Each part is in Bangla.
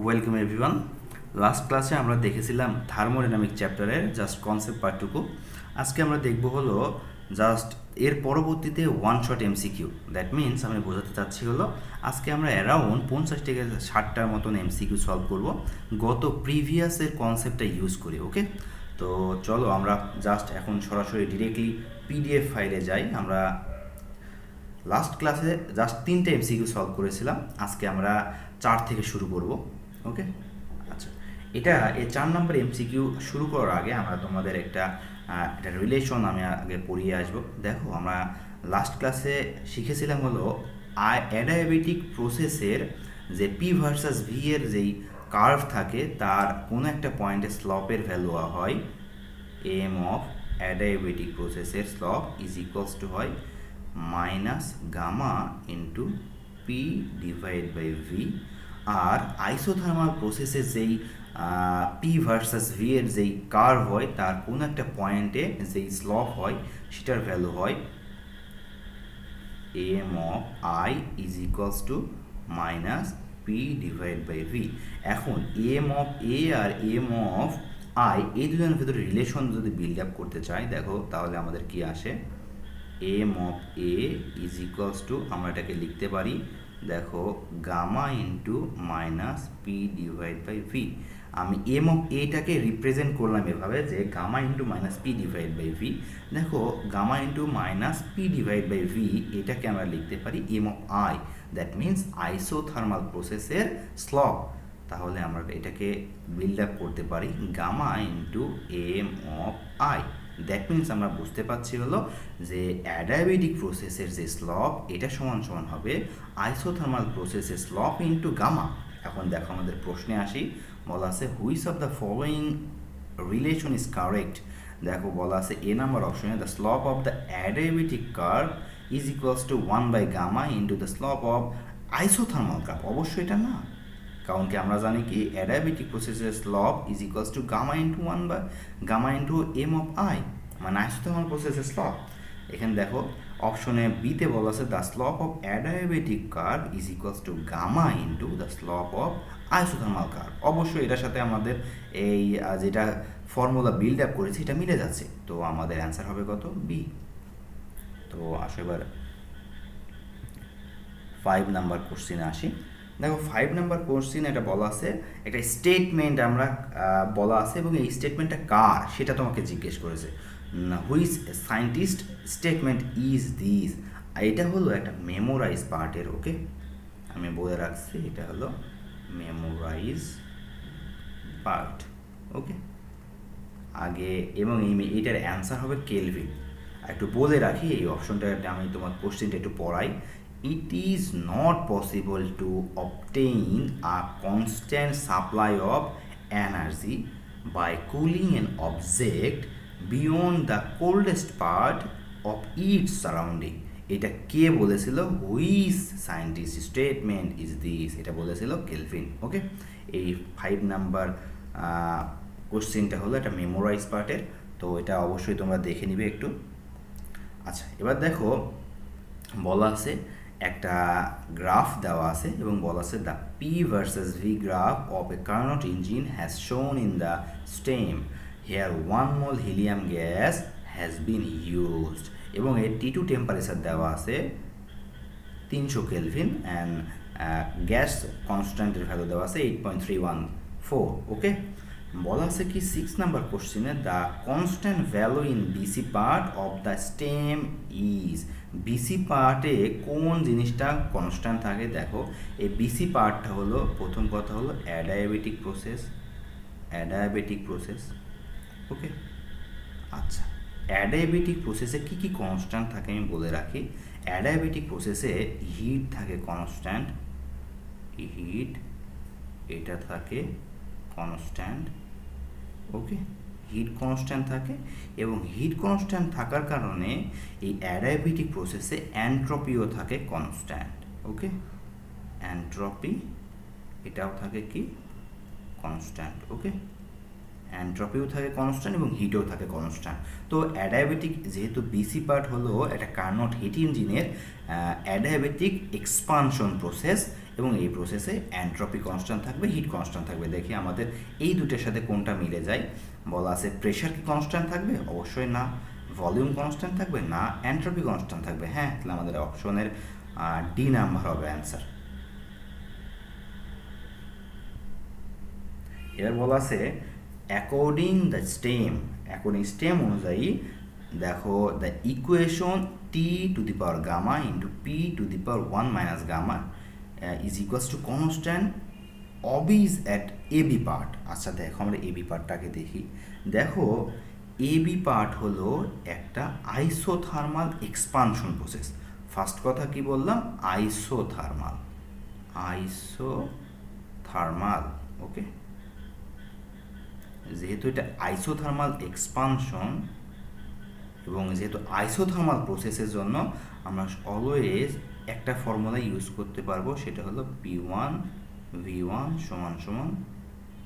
Welcome everyone. লাস্ট ক্লাসে আমরা দেখেছিলাম থার্মোডাইনামিক চ্যাপ্টারের জাস্ট কনসেপ্ট পার্টটুকু। আজকে আমরা দেখব হলো জাস্ট এর পরবর্তীতে one shot MCQ. That means আমি বোঝাতে চাচ্ছি হলো আজকে আমরা অ্যারাউন্ড 50 থেকে 60টার মতন এমসিকিউ সলভ করব গত প্রিভিয়াসের কনসেপ্টটা ইউজ করে। ওকে, তো চলো আমরা জাস্ট এখন সরাসরি ডিরেক্টলি পিডিএফ ফাইলে যাই। আমরা লাস্ট ক্লাসে জাস্ট 3টে এমসিকিউ সলভ করেছিলাম, আজকে আমরা 4 থেকে শুরু করব। ওকে, আচ্ছা, এই 4 নম্বর এমসিকিউ শুরু করার আগে আমরা তোমাদের একটা রিলেশন আমি আগে পড়িয়ে আসবো। দেখো, আমরা লাস্ট ক্লাসে শিখেছিলাম হলো অ্যাডায়াবেটিক প্রসেসের যে পি ভার্সাস ভি এর যেই কার্ভ থাকে তার কোনো একটা পয়েন্টে স্লপের ভ্যালু হয় এম অফ অ্যাডায়াবেটিক প্রসেসের স্লপ ইজ ইকুয়ালস টু হয় minus gamma into P divide by V. আর আইসোথার্মাল প্রসেসের যেই পি ভার্সাস ভি এর যেই কার্ভ হয় তার কোনো একটা পয়েন্টে যেই স্লপ হয় সেটার ভ্যালু হয় M of I is equals to minus P divide by V. এখন এম অফ এ আর এম অফ আই এই দুজনের ভিতরে রিলেশন যদি বিল্ড আপ করতে চাই, দেখো তাহলে আমাদের কি আসে, M of A is equals to, আমরা এটাকে লিখতে পারি, দেখো, gamma into minus P divide by V. আমি এম অফ এটাকে রিপ্রেজেন্ট করলাম এভাবে যে gamma into minus P divide by V. দেখো, gamma into minus P divide by V এটাকে আমরা লিখতে পারি M of I, that means isothermal প্রসেসের স্লপ। তাহলে আমরা এটাকে বিল্ড আপ করতে পারি gamma into M of I. That means আমরা বুঝতে পারছি হলো যে অ্যাডায়াবেটিক প্রসেসের যে স্লপ এটা সমান সমান হবে আইসোথার্মাল প্রসেসের স্লপ ইন্টু গামা। এখন দেখো আমাদের প্রশ্নে আসি, বলা আছে which of the following relation is correct. দেখো বলা আছে এ নাম্বার অপশনে the slope of the adiabatic curve is equals to 1 by gamma into the slope of isothermal curve. অবশ্যই এটা না, কারণ কি আমরা জানি কি অ্যাডায়াবেটিক প্রসেসের slope is equals to gamma into 1 by gamma into M of I, মানে আইসোথার্মাল প্রসেসের স্লপ। এখানে দেখো অপশনে বিতে বলা আছে the slope of adiabatic curve is equals to gamma into the slope of isothermal curve. অবশ্যই এটার সাথে আমাদের এই যেটা ফর্মুলা বিল্ড আপ করেছি এটা মিলে যাচ্ছে, তো আমাদের অ্যান্সার হবে কত, বি। তো আসো এবার 5 নাম্বার কোশ্চিনে আসি। দেখো 5 নাম্বার কোশ্চিন এটা বলা আছে একটা স্টেটমেন্ট আমরা বলা আছে এবং এই স্টেটমেন্টটা কার সেটা তোমাকে জিজ্ঞেস করেছে। Which scientist statement is this. এটা হলো একটা মেমোরাইজ পার্টের। ওকে, আমি বলে রাখছি এটা হলো মেমোরাইজ পার্ট। ওকে, আগে এবং এইটার অ্যান্সার হবে কেলভিন। একটু বলে রাখি এই অপশনটা আমি তোমার কোশ্চেনটা একটু পড়াই। It is not possible to obtain a constant supply of energy by cooling an object beyond the coldest part of its surrounding. এটা কে বলেছিল, which scientist statement is this, এটা বলেছিল কেলভিন। ওকে, এই 5 নাম্বার কোশ্চেনটা হলো একটা মেমোরাইজ পার্টের, তো এটা অবশ্যই তোমরা দেখে নিবে একটু। আচ্ছা, এবার দেখো বলা আছে একটা গ্রাফ দেওয়া আছে এবং বলা আছে the P versus V graph of a Carnot engine has shown in the stem here 1 mole helium gas has been used, এবং এর টি2 টেম্পারেচার দেওয়া আছে 300 কেলভিন অ্যান্ড গ্যাস কনস্ট্যান্টের ভ্যালু দেওয়া আছে 8.314। ওকে, বলা আছে কি 6 নাম্বার কোশ্চেনে the constant value in BC part of the stem is. BC পার্টে কোন জিনিসটা কনস্ট্যান্ট থাকে। দেখো এই বিসি পার্টটা হলো, প্রথম কথা হলো অ্যাডায়াবেটিক প্রসেস। ওকে, আচ্ছা, অ্যাডায়াবেটিক প্রসেসে কী কী কনস্ট্যান্ট থাকে আমি বলে রাখি। অ্যাডায়াবেটিক প্রসেসে হিট থাকে কনস্ট্যান্ট, হিট এটা থাকে কনস্ট্যান্ট। ওকে, হিট কনস্ট্যান্ট থাকে এবং হিট কনস্ট্যান্ট থাকার কারণে এই অ্যাডায়াবেটিক প্রসেসে এন্ট্রপিও থাকে কনস্ট্যান্ট। ওকে, এন্ট্রপি এটাও থাকে কি কনস্ট্যান্ট। ওকে, এন্ট্রপিও থাকে কনস্ট্যান্ট এবং হিটও থাকে কনস্ট্যান্ট। তো অ্যাডায়াবেটিক যেহেতু বিসি পার্ট হলো একটা কার্নোট হিট ইঞ্জিনের অ্যাডায়াবেটিক এক্সপানশন প্রসেস এবং এই প্রসেসে এন্ট্রপি কনস্ট্যান্ট থাকবে, হিট কনস্ট্যান্ট থাকবে। দেখি আমাদের এই দুটোর সাথে কোনটা মিলে যায়। বলা আছে প্রেশার কি কনস্ট্যান্ট থাকবে? অবশ্যই না। ভলিউম কনস্ট্যান্ট থাকবে? না। এন্ট্রপি কনস্ট্যান্ট থাকবে? হ্যাঁ। তাহলে আমাদের অপশনের ডি নাম্বার হবে অ্যান্সার। এবার বলা আছে অ্যাকর্ডিং স্টেম অনুযায়ী দেখো the equation T to the power gamma into P to the power 1 minus gamma is equals to constant obeys at AB part. আচ্ছা দেখো আমরা এবি পার্টটাকে দেখি। দেখো এবি পার্ট হলো একটা আইসোথার্মাল এক্সপানশন প্রসেস। ফার্স্ট কথা কি বললাম? আইসোথার্মাল ওকে। যেহেতু এটা আইসোথার্মাল এক্সপানশন এবং যেহেতু আইসোথার্মাল প্রসেসের জন্য আমরা অলওয়েজ একটা ফর্মুলা ইউজ করতে পারবো, সেটা হলো P1 V1 সমান সমান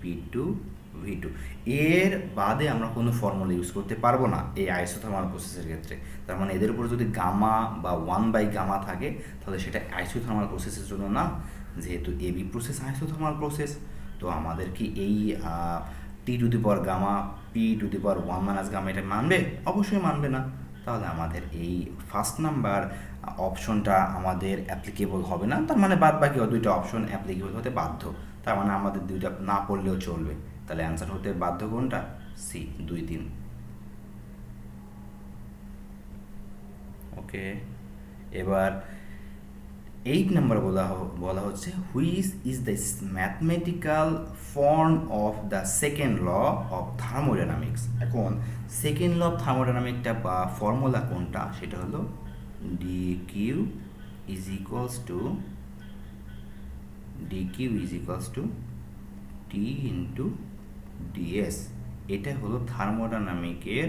P2 V2। এর বাদে আমরা কোনো ফর্মুলা ইউজ করতে পারবো না এই আইসোথার্মাল প্রসেসের ক্ষেত্রে। তার মানে এদের উপর যদি গামা বা 1/গামা থাকে তাহলে সেটা আইসোথার্মাল প্রসেসের জন্য না। যেহেতু এবি প্রসেস আইসোথার্মাল প্রসেস, তো আমাদের কি এই T to the power gamma P to the power 1 minus gamma এটা মানবে? অবশ্যই মানবে না। তাহলে আমাদের এই ফার্স্ট নাম্বার অপশনটা আমাদের অ্যাপ্লিকেবল হবে না। তার মানে বাদ বাকি দুইটা অপশন অ্যাপ্লিকেবল হতে বাধ্য। তার মানে আমাদের দুইটা না পড়লেও চলবে। তাহলে অ্যান্সার হতে বাধ্য কোনটা? সি 2, 3। ওকে। এবার 8 নাম্বার বলা হচ্ছে which is the mathematical form of the second law of thermodynamics. এখন সেকেন্ড ল অফ থার্মোডাইনামিকটা বা ফর্মুলা কোনটা? সেটা হলো dq is equals to T into DS. এটা হলো থার্মোডাইনামিকের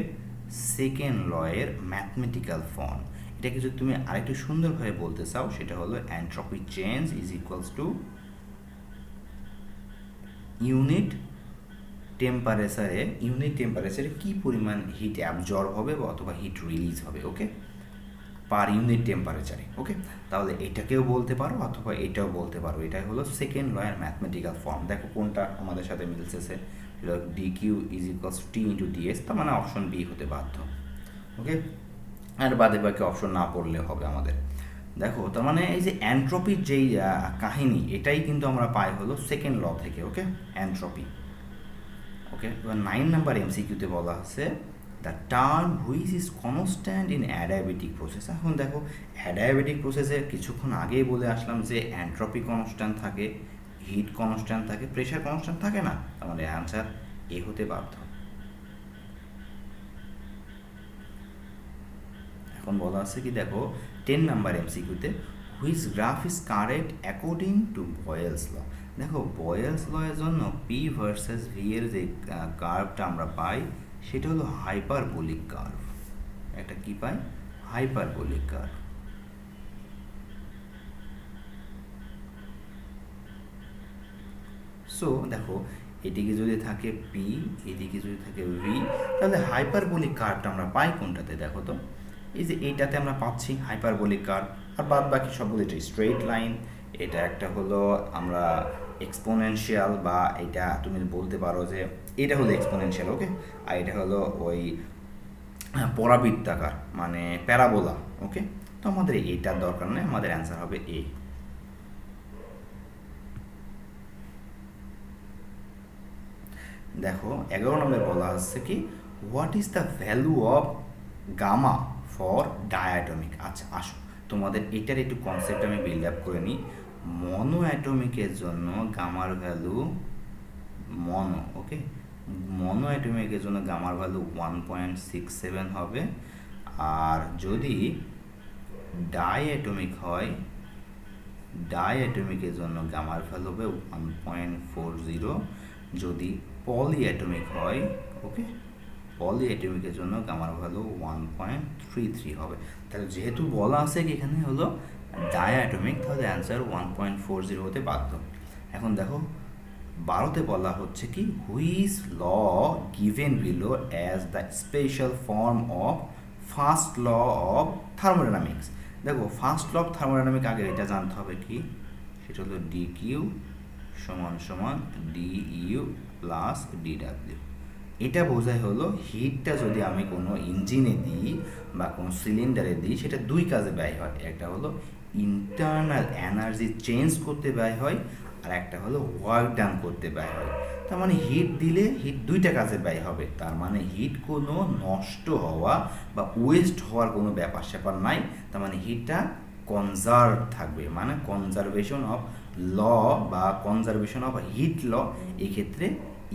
সেকেন্ড ল এর ম্যাথমেটিক্যাল ফর্ম। এটাকে যদি তুমি আরেকটু সুন্দরভাবে বলতে চাও সেটা হলো entropy change is equals to unit টেম্পারেচারে কি পরিমাণ হিট অ্যাবজর্ব হবে বা অথবা হিট রিলিজ হবে, ওকে, পার ইউনিট টেম্পারেচারে। ওকে, তাহলে এটাকেও বলতে পারো অথবা এটাও বলতে পারো। এটাই হলো সেকেন্ড ল এর ম্যাথমেটিক্যাল ফর্ম। দেখো কোনটা আমাদের সাথে মিলতেছে। dq is equals to T into DS. তার মানে অপশন বি হতে বাধ্য। ওকে, আর বাদে বাকি অপশন না পড়লে হবে আমাদের। দেখো তার মানে এই যে এন্ট্রপির যেই কাহিনী এটাই কিন্তু আমরা পাই হলো সেকেন্ড ল থেকে। ওকে, এন্ট্রপি। ওকে, এবার 9 নাম্বার এমসিকিউতে বলা আছে the term which is constant in adiabatic process. এখন দেখো অ্যাডায়াবেটিক প্রসেসে কিছুক্ষণ আগেই বলে আসলাম যে এন্ট্রপি কনস্ট্যান্ট থাকে, হিট কনস্ট্যান্ট থাকে, প্রেশার কনস্ট্যান্ট থাকে না। আমাদের অ্যান্সার এ হতে বাধ্য। এখন বলা আছে কি দেখো 10 নাম্বার এমসিকিউতে which graph is correct according to Boyle's law. দেখো বয়েলস ল এর জন্য পি ভার্সেস ভি এর যে কার্ভটা আমরা পাই সেটা হলো হাইপারবোলিক কার্ভ। একটা কি পাই? Hyperbolic curve. সো দেখো এদিকে যদি থাকে পি, এদিকে যদি থাকে ভি, তাহলে হাইপারবোলিক কার্ভটা আমরা পাই কোনটাতে? দেখো তো এই যে এইটাতে আমরা পাচ্ছি হাইপারবোলিক কার্ভ, আর বাদ বাকি সবগুলো এটা স্ট্রেট লাইন। এটা একটা হলো আমরা এক্সপোনেনশিয়াল, বা এটা তুমি বলতে পারো যে এটা হলো এক্সপোনেনশিয়াল। ওকে, আর এটা হলো ওই পরাবৃত্তাকার মানে প্যারাবোলা। ওকে, তো আমাদের এটার দরকার নেই, আমাদের অ্যান্সার হবে এ। দেখো 11 নম্বরে বলা হচ্ছে কি what is the value of gamma for diatomic. আচ্ছা আসো তোমাদের এটার একটু কনসেপ্ট আমি বিল্ড আপ করে নিই। মনো অ্যাটমিকের জন্য গামার ভ্যালু মনো। ওকে, মনো অ্যাটমিকের জন্য গামার ভ্যালু 1.67 হবে। আর যদি ডাই অ্যাটমিক হয়, ডাই অ্যাটমিকের জন্য গামার ভ্যালু হবে 1.40। যদি পলি অ্যাটমিক হয়, ওকে, পলি অ্যাটমিকের জন্য গামার ভ্যালু 1.33 হবে। তাহলে যেহেতু বলা আছে কি এখানে হলো ডাই অ্যাটমিক, তাহলে অ্যান্সার 1.40 হতে বাধ্য। এখন দেখো 12তে বলা হচ্ছে কি which law given below as the special form of first law of thermodynamics. দেখো ফার্স্ট ল অফ থার্মোডাইনামিক আগে এটা জানতে হবে কি, সেটা হলো dq সমান সমান du প্লাস dw। এটা বোঝায় হলো হিটটা যদি আমি কোনো ইঞ্জিনে দিই বা কোনো সিলিন্ডারে দিই, সেটা দুই কাজে ব্যয় হয়। একটা হলো ইন্টারনাল এনার্জি চেঞ্জ করতে ব্যয় হয়, আর একটা হলো ওয়ার্ক ডান করতে ব্যয় হয়। তার মানে হিট দিলে হিট দুইটা কাজে ব্যয় হবে, তার মানে হিট কোনো নষ্ট হওয়া বা ওয়েস্ট হওয়ার কোনো ব্যাপার স্যাপার নাই। তার মানে হিটটা কনজার্ভ থাকবে, মানে কনজারভেশন অফ ল বা কনজারভেশন অফ হিট ল এই ক্ষেত্রে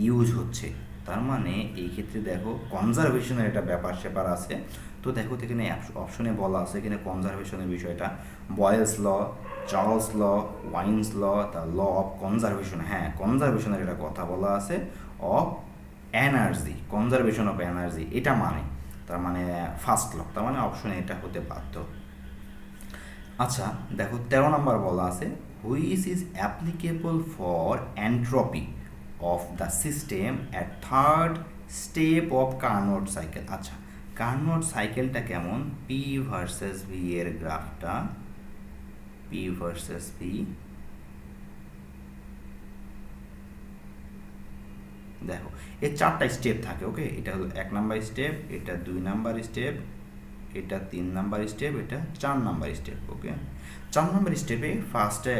ইউজ হচ্ছে। তার মানে এই ক্ষেত্রে দেখো কনজারভেশনের একটা ব্যাপার স্যাপার আছে। তো দেখো এখানে অপশনে বলা আছে এখানে কনজারভেশনের বিষয়টা, Boyle's law, Charles law, Wien's law, the law of conservation. হ্যাঁ, কনজারভেশনের একটা কথা বলা আছে, of energy, conservation of energy, এটা মানে তার মানে ফার্স্ট ল, তার মানে অপশনে এটা হতে বাধ্য। আচ্ছা দেখো 13 নম্বর বলা আছে, which is applicable for entropy of the system at third step of Carnot cycle. আচ্ছা, কার্নোট সাইকেলটা কেমন? পি ভার্সেস ভি এর গ্রাফটা, পি ভার্সেস ভি, দেখো এর 4টা স্টেপ থাকে। ওকে, এটা হলো 1 নাম্বার স্টেপ, এটা 2 নাম্বার স্টেপ, এটা 3 নাম্বার স্টেপ, এটা 4 নাম্বার স্টেপ। ওকে, 4 নাম্বার স্টেপে ফার্স্টে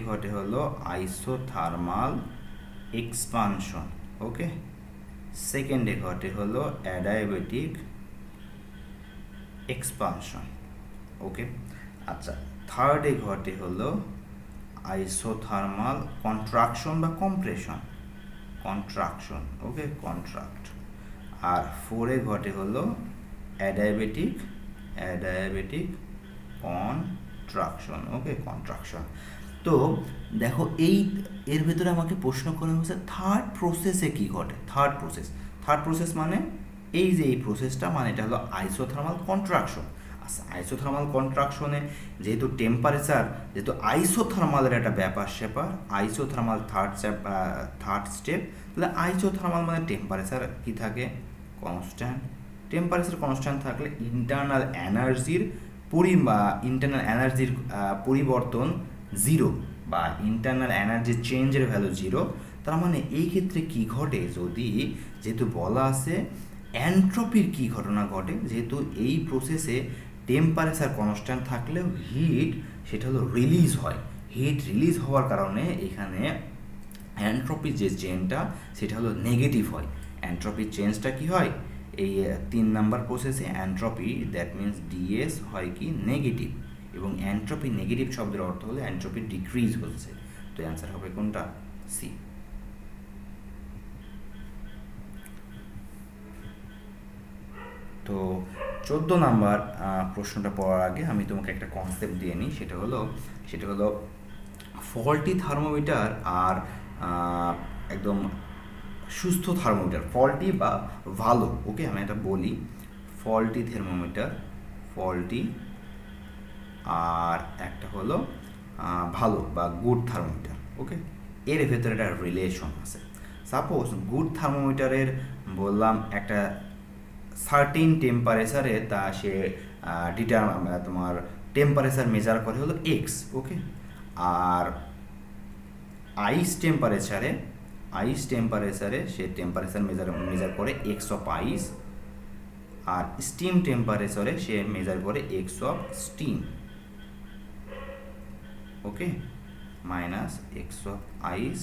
ঘটে হলো আইসোথার্মাল এক্সপানশন। ওকে, সেকেন্ডে ঘটে হলো অ্যাডায়াবেটিক এক্সপানশন। ওকে, আচ্ছা থার্ডে ঘটে হলো আইসোথার্মাল কন্ট্রাকশন বা কন্ট্রাকশন। ওকে, কন্ট্রাক্ট। আর 4-এ ঘটে হলো অ্যাডায়াবেটিক কন্ট্রাকশন। ওকে, কন্ট্রাকশন। তো দেখো এর ভেতরে আমাকে প্রশ্ন করা হচ্ছে থার্ড প্রসেসে কি ঘটে। থার্ড প্রসেস মানে এই যে এই প্রসেসটা, মানে এটা হলো আইসোথার্মাল কন্ট্রাকশন। আচ্ছা, আইসোথার্মাল কন্ট্রাকশনে যেহেতু টেম্পারেচার, যেহেতু আইসোথার্মালের একটা ব্যাপার স্যাপার, আইসোথার্মাল থার্ড স্টেপ, তাহলে আইসোথার্মাল মানে টেম্পারেচার কি থাকে? কনস্ট্যান্ট। টেম্পারেচার কনস্ট্যান্ট থাকলে ইন্টারনাল এনার্জির পরিবর্তন জিরো বা ইন্টারনাল এনার্জি চেঞ্জের ভ্যালু জিরো। তার মানে এই ক্ষেত্রে কি ঘটে, যদি যেহেতু বলা আছে এন্ট্রপির কি ঘটনা ঘটে, যেহেতু এই প্রসেসে টেম্পারেচার কনস্ট্যান্ট থাকলেও হিট সেটা হলো রিলিজ হয়। হিট রিলিজ হওয়ার কারণে এখানে এন্ট্রপির যে চেঞ্জটা সেটা হলো নেগেটিভ হয়। এন্ট্রপির চেঞ্জটা কি হয়? এই 3 নাম্বার প্রসেসে এন্ট্রপি, দ্যাট মিন্স ডিএস হয় কি নেগেটিভ, এবং এন্ট্রপি নেগেটিভ শব্দের অর্থ হলো এন্ট্রপি ডিক্রিজ হচ্ছে। তো অ্যান্সার হবে কোনটা? সি। তো 14 নাম্বার প্রশ্নটা পড়ার আগে আমি তোমাকে একটা কনসেপ্ট দিয়ে নিই, সেটা হলো ফল্টি থার্মোমিটার আর একদম সুস্থ থার্মোমিটার, ফল্টি বা ভালো। ওকে, আমি এটা বলি, ফল্টি আর একটা হলো ভালো বা গুড থার্মোমিটার। ওকে, এর ভেতরে একটা রিলেশন আছে। সাপোজ গুড থার্মোমিটারের বললাম একটা সার্টিন টেম্পারেচারে তা সে তোমার টেম্পারেচার মেজার করে হলো এক্স। ওকে, আর আইস টেম্পারেচারে সে টেম্পারেচার মেজার করে এক্স অফ আইস, আর স্টিম টেম্পারেচারে সে মেজার করে X of steam. Okay, minus X of ice.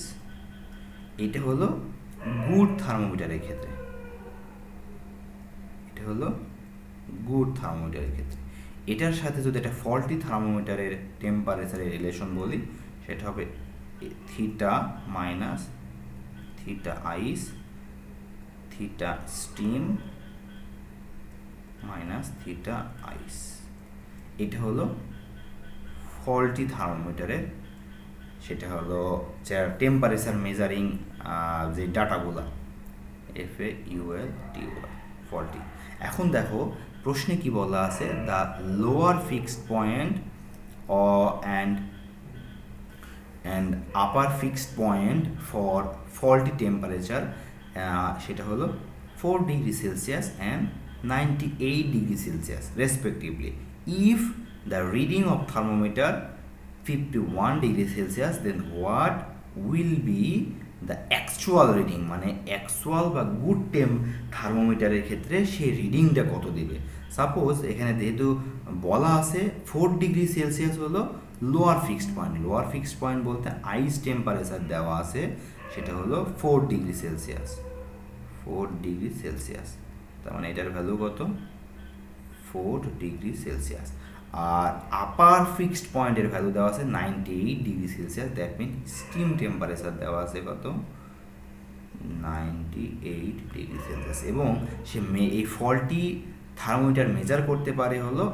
এটা হলো গুড থার্মোমিটারের ক্ষেত্রে, এটার সাথে যদি একটা ফল্টি থার্মোমিটারের টেম্পারেচারের রিলেশন বলি, সেটা হবে থিটা মাইনাস থিটা আইস, থিটা স্টিম মাইনাস থিটা আইস। এটা হলো ফল্টি থার্মোমিটারের, সেটা হলো টেম্পারেচার মেজারিং যে ডাটাগুলো, FAULTY, ফল্টি। এখন দেখো প্রশ্নে কি বলা আছে, the lower fixed point and upper fixed point for faulty temperature, সেটা হলো 4 degree Celsius and 98 degree Celsius respectively, if the reading of thermometer 51 degree Celsius, then what will be the actual reading, মানে অ্যাকচুয়াল বা গুড থার্মোমিটারের ক্ষেত্রে সেই রিডিংটা কত দিবে। সাপোজ এখানে যেহেতু বলা আছে 4 ডিগ্রি সেলসিয়াস হলো lower fixed point, lower fixed point বলতে আইস টেম্পারেচার দেওয়া আছে, সেটা হলো 4 ডিগ্রি সেলসিয়াস, 4 ডিগ্রি সেলসিয়াস, তার মানে এটার ভ্যালু কত 4 ডিগ্রি সেলসিয়াস। আর আপার ফিক্সড পয়েন্টের ভ্যালু দেওয়া আছে 98 degree Celsius, that mean steam temperature দেওয়া আছে কত 98 ডিগ্রি সেলসিয়াস, এবং সে এই ফলটি থার্মোমিটার মেজার করতে পারে হলো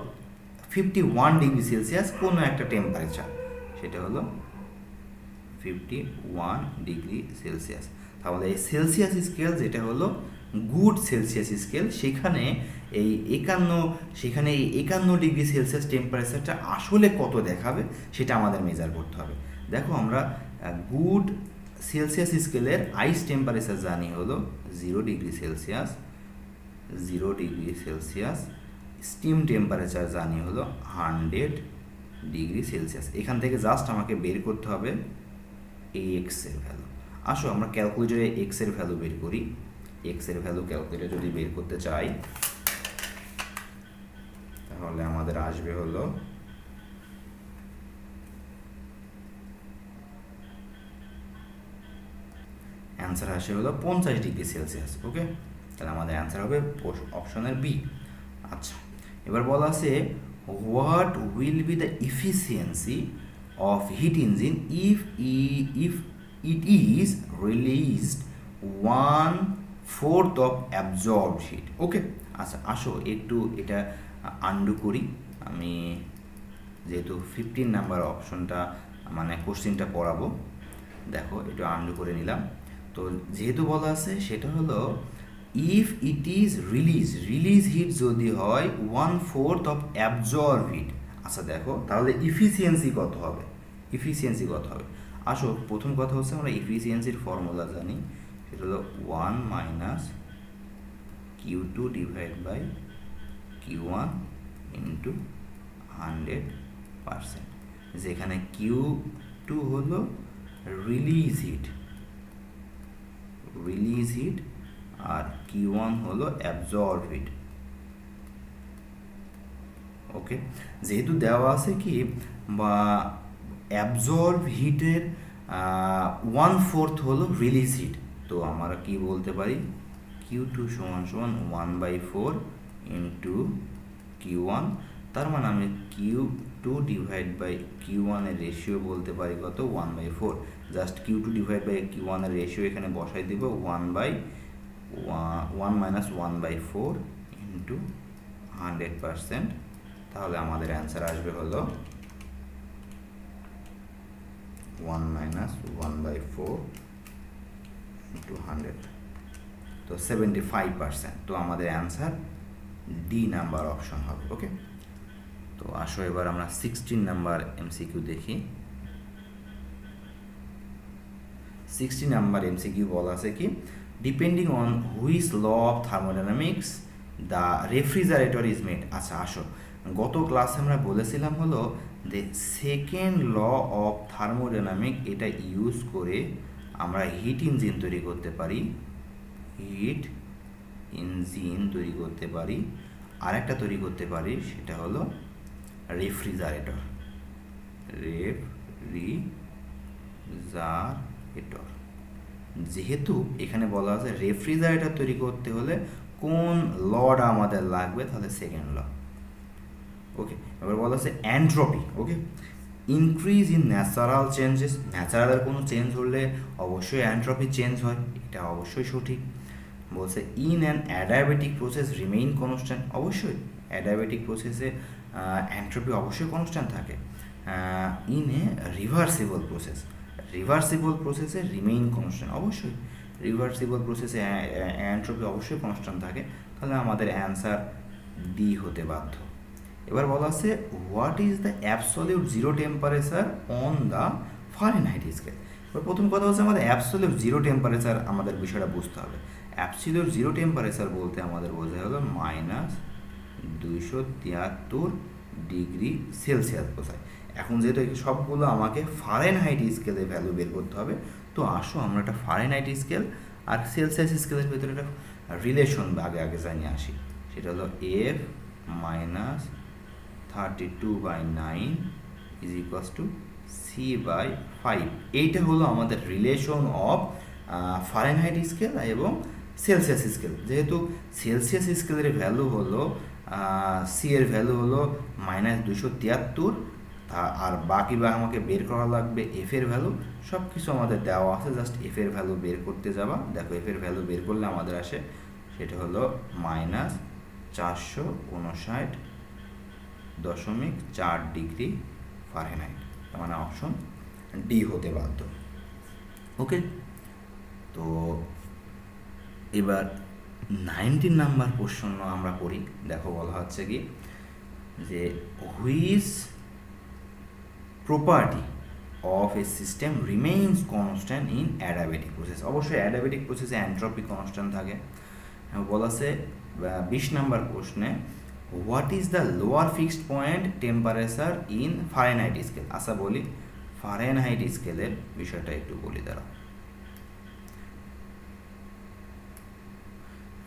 51 ডিগ্রি সেলসিয়াস কোনো একটা টেম্পারেচার, সেটা হলো 51 ডিগ্রি সেলসিয়াস। তাহলে এই সেলসিয়াস স্কেল যেটা হলো গুড সেলসিয়াস স্কেল, সেখানে এই 51 ডিগ্রি সেলসিয়াস টেম্পারেচারটা আসলে কত দেখাবে সেটা আমাদের মেজার করতে হবে। দেখো আমরা গুড সেলসিয়াস স্কেলের আইস টেম্পারেচার জানি হলো 0 degree Celsius, 0 degree Celsius, steam temperature জানি হলো 100 ডিগ্রি সেলসিয়াস। এখান থেকে জাস্ট আমাকে বের করতে হবে এই এক্সের ভ্যালু। আসো আমরা ক্যালকুলেটরে এক্সের ভ্যালু বের করি। এক্সের ভ্যালু ক্যালকুলেটরে যদি বের করতে চাই তাহলে আমাদের আসবে হলো অ্যান্সার আসে হলো 50 ডিগ্রি সেলসিয়াস। ওকে, তাহলে আমাদের অ্যান্সার হবে অপশনের বি। আচ্ছা, এবার বলা আছে what will be the efficiency of heat engine if it is released 1/4 of absorbed heat. Okay, আচ্ছা আসো একটু এটা আন্ডু করি। আমি যেহেতু 15 নাম্বার অপশনটা মানে কোশ্চেনটা পড়াবো, দেখো একটু আন্ডু করে নিলাম। তো যেহেতু বলা আছে সেটা হলো if it is release heat যদি হয় 1/4 অফ অ্যাবজর্ব হিট। আচ্ছা দেখো তাহলে ইফিসিয়েন্সি কত হবে, ইফিসিয়েন্সি কত হবে। আসো প্রথম কথা হচ্ছে আমরা ইফিসিয়েন্সির ফর্মুলা জানি, সেটা হলো 1 minus Q2 divide by Q1 into 100%, যেখানে Q2 হলো রিলিজ হিট আর Q1 হলো অ্যাবজর্ব হিট। ওকে, যেহেতু দেওয়া আছে কি বা অ্যাবজর্ব হিটের 1/4 হলো রিলিজ হিট, তো আমরা কি বলতে পারি Q2 সমান 1/4 ইন্টু Q1, তার মানে আমি Q2 ডিভাইড বাই Q1 এর রেশিও বলতে পারি কত 1/4। Just Q2 divide by Q1 এর রেশিও এখানে বসাই দিব 1 মাইনাস 1/4 ইন্টু 100%, তাহলে আমাদের অ্যান্সার আসবে হলো 1 মাইনাস 1/4 ইন্টু 100, তো 75%। তো আমাদের অ্যান্সার ডি নাম্বার অপশন হবে। ওকে, তো আসো এবার আমরা 16 নাম্বার এমসিকিউ দেখি। 60 নাম্বার এমসিকিউ বলা আছে কি depending on which law of thermodynamics the refrigerator is made. আচ্ছা আসো, গত ক্লাসে আমরা বলেছিলাম হলো যে সেকেন্ড ল অফ থার্মোডাইনামিক, এটা ইউজ করে আমরা হিট ইঞ্জিন তৈরি করতে পারি, আরেকটা তৈরি করতে পারি সেটা হলো রেফ্রিজারেটর। যেহেতু এখানে বলা আছে রেফ্রিজারেটর তৈরি করতে হলে কোন লটা আমাদের লাগবে, তাহলে সেকেন্ড ল। ওকে, এবার বলা আছে entropy. Okay, increase in natural changes, ন্যাচারালের কোনো চেঞ্জ হলে অবশ্যই এন্ট্রপি চেঞ্জ হয়, এটা অবশ্যই সঠিক। বলছে in an adiabatic process remain constant, অবশ্যই অ্যাডায়াবেটিক প্রসেসে এন্ট্রপি অবশ্যই কনস্ট্যান্ট থাকে। ইন এ রিভার্সিবল প্রসেসে রিমেইন কনস্ট্যান্ট, অবশ্যই রিভার্সিবল প্রসেসে এন্ট্রপি অবশ্যই কনস্ট্যান্ট থাকে, তাহলে আমাদের অ্যান্সার ডি হতে বাধ্য। এবার বলা আছে what is the absolute zero temperature on the Fahrenheit scale. এবার প্রথম কথা হচ্ছে আমাদের অ্যাবসলিউট জিরো টেম্পারেচার আমাদের বিষয়টা বুঝতে হবে। অ্যাবসলিউট জিরো টেম্পারেচার বলতে আমাদের বোঝা হলো -273 ডিগ্রি সেলসিয়াস বোঝায়। এখন যেহেতু এই সবগুলো আমাকে ফারেনহাইট স্কেলে ভ্যালু বের করতে হবে, তো আসো আমরা একটা ফারেনহাইট স্কেল আর সেলসিয়াস স্কেলের ভিতরে একটা রিলেশন আগে আগে জানিয়ে আসি। সেটা হলো F minus 32/9 is equals to C by 5। এইটা হলো আমাদের রিলেশন অফ ফারেনহাইট স্কেল এবং সেলসিয়াস স্কেল। যেহেতু সেলসিয়াস স্কেলের ভ্যালু হলো সি এর ভ্যালু হলো -273, আর বাকি আমাকে বের করা লাগবে এফ এর ভ্যালু। সব কিছু আমাদের দেওয়া আছে, জাস্ট এফ এর ভ্যালু বের করতে যাবা। দেখো এফ এর ভ্যালু বের করলে আমাদের আসে সেটা হলো -459.4 ডিগ্রি ফারেনহাইট, তার মানে অপশন ডি হতে বাধ্য। ওকে, তো এবার 19 নাম্বার প্রশ্ন আমরা করি। দেখো বলা হচ্ছে কি যে which property of a system remains constant in adiabatic process. অবশ্যই অ্যাডাবেটিক প্রসেসে এন্ট্রপি কনস্ট্যান্ট থাকে। বলা আছে 20 নাম্বার প্রশ্নে what is the lower fixed point temperature in Fahrenheit scale. আচ্ছা বলি ফারেনহাইট স্কেলের বিষয়টা একটু বলি দাঁড়াও।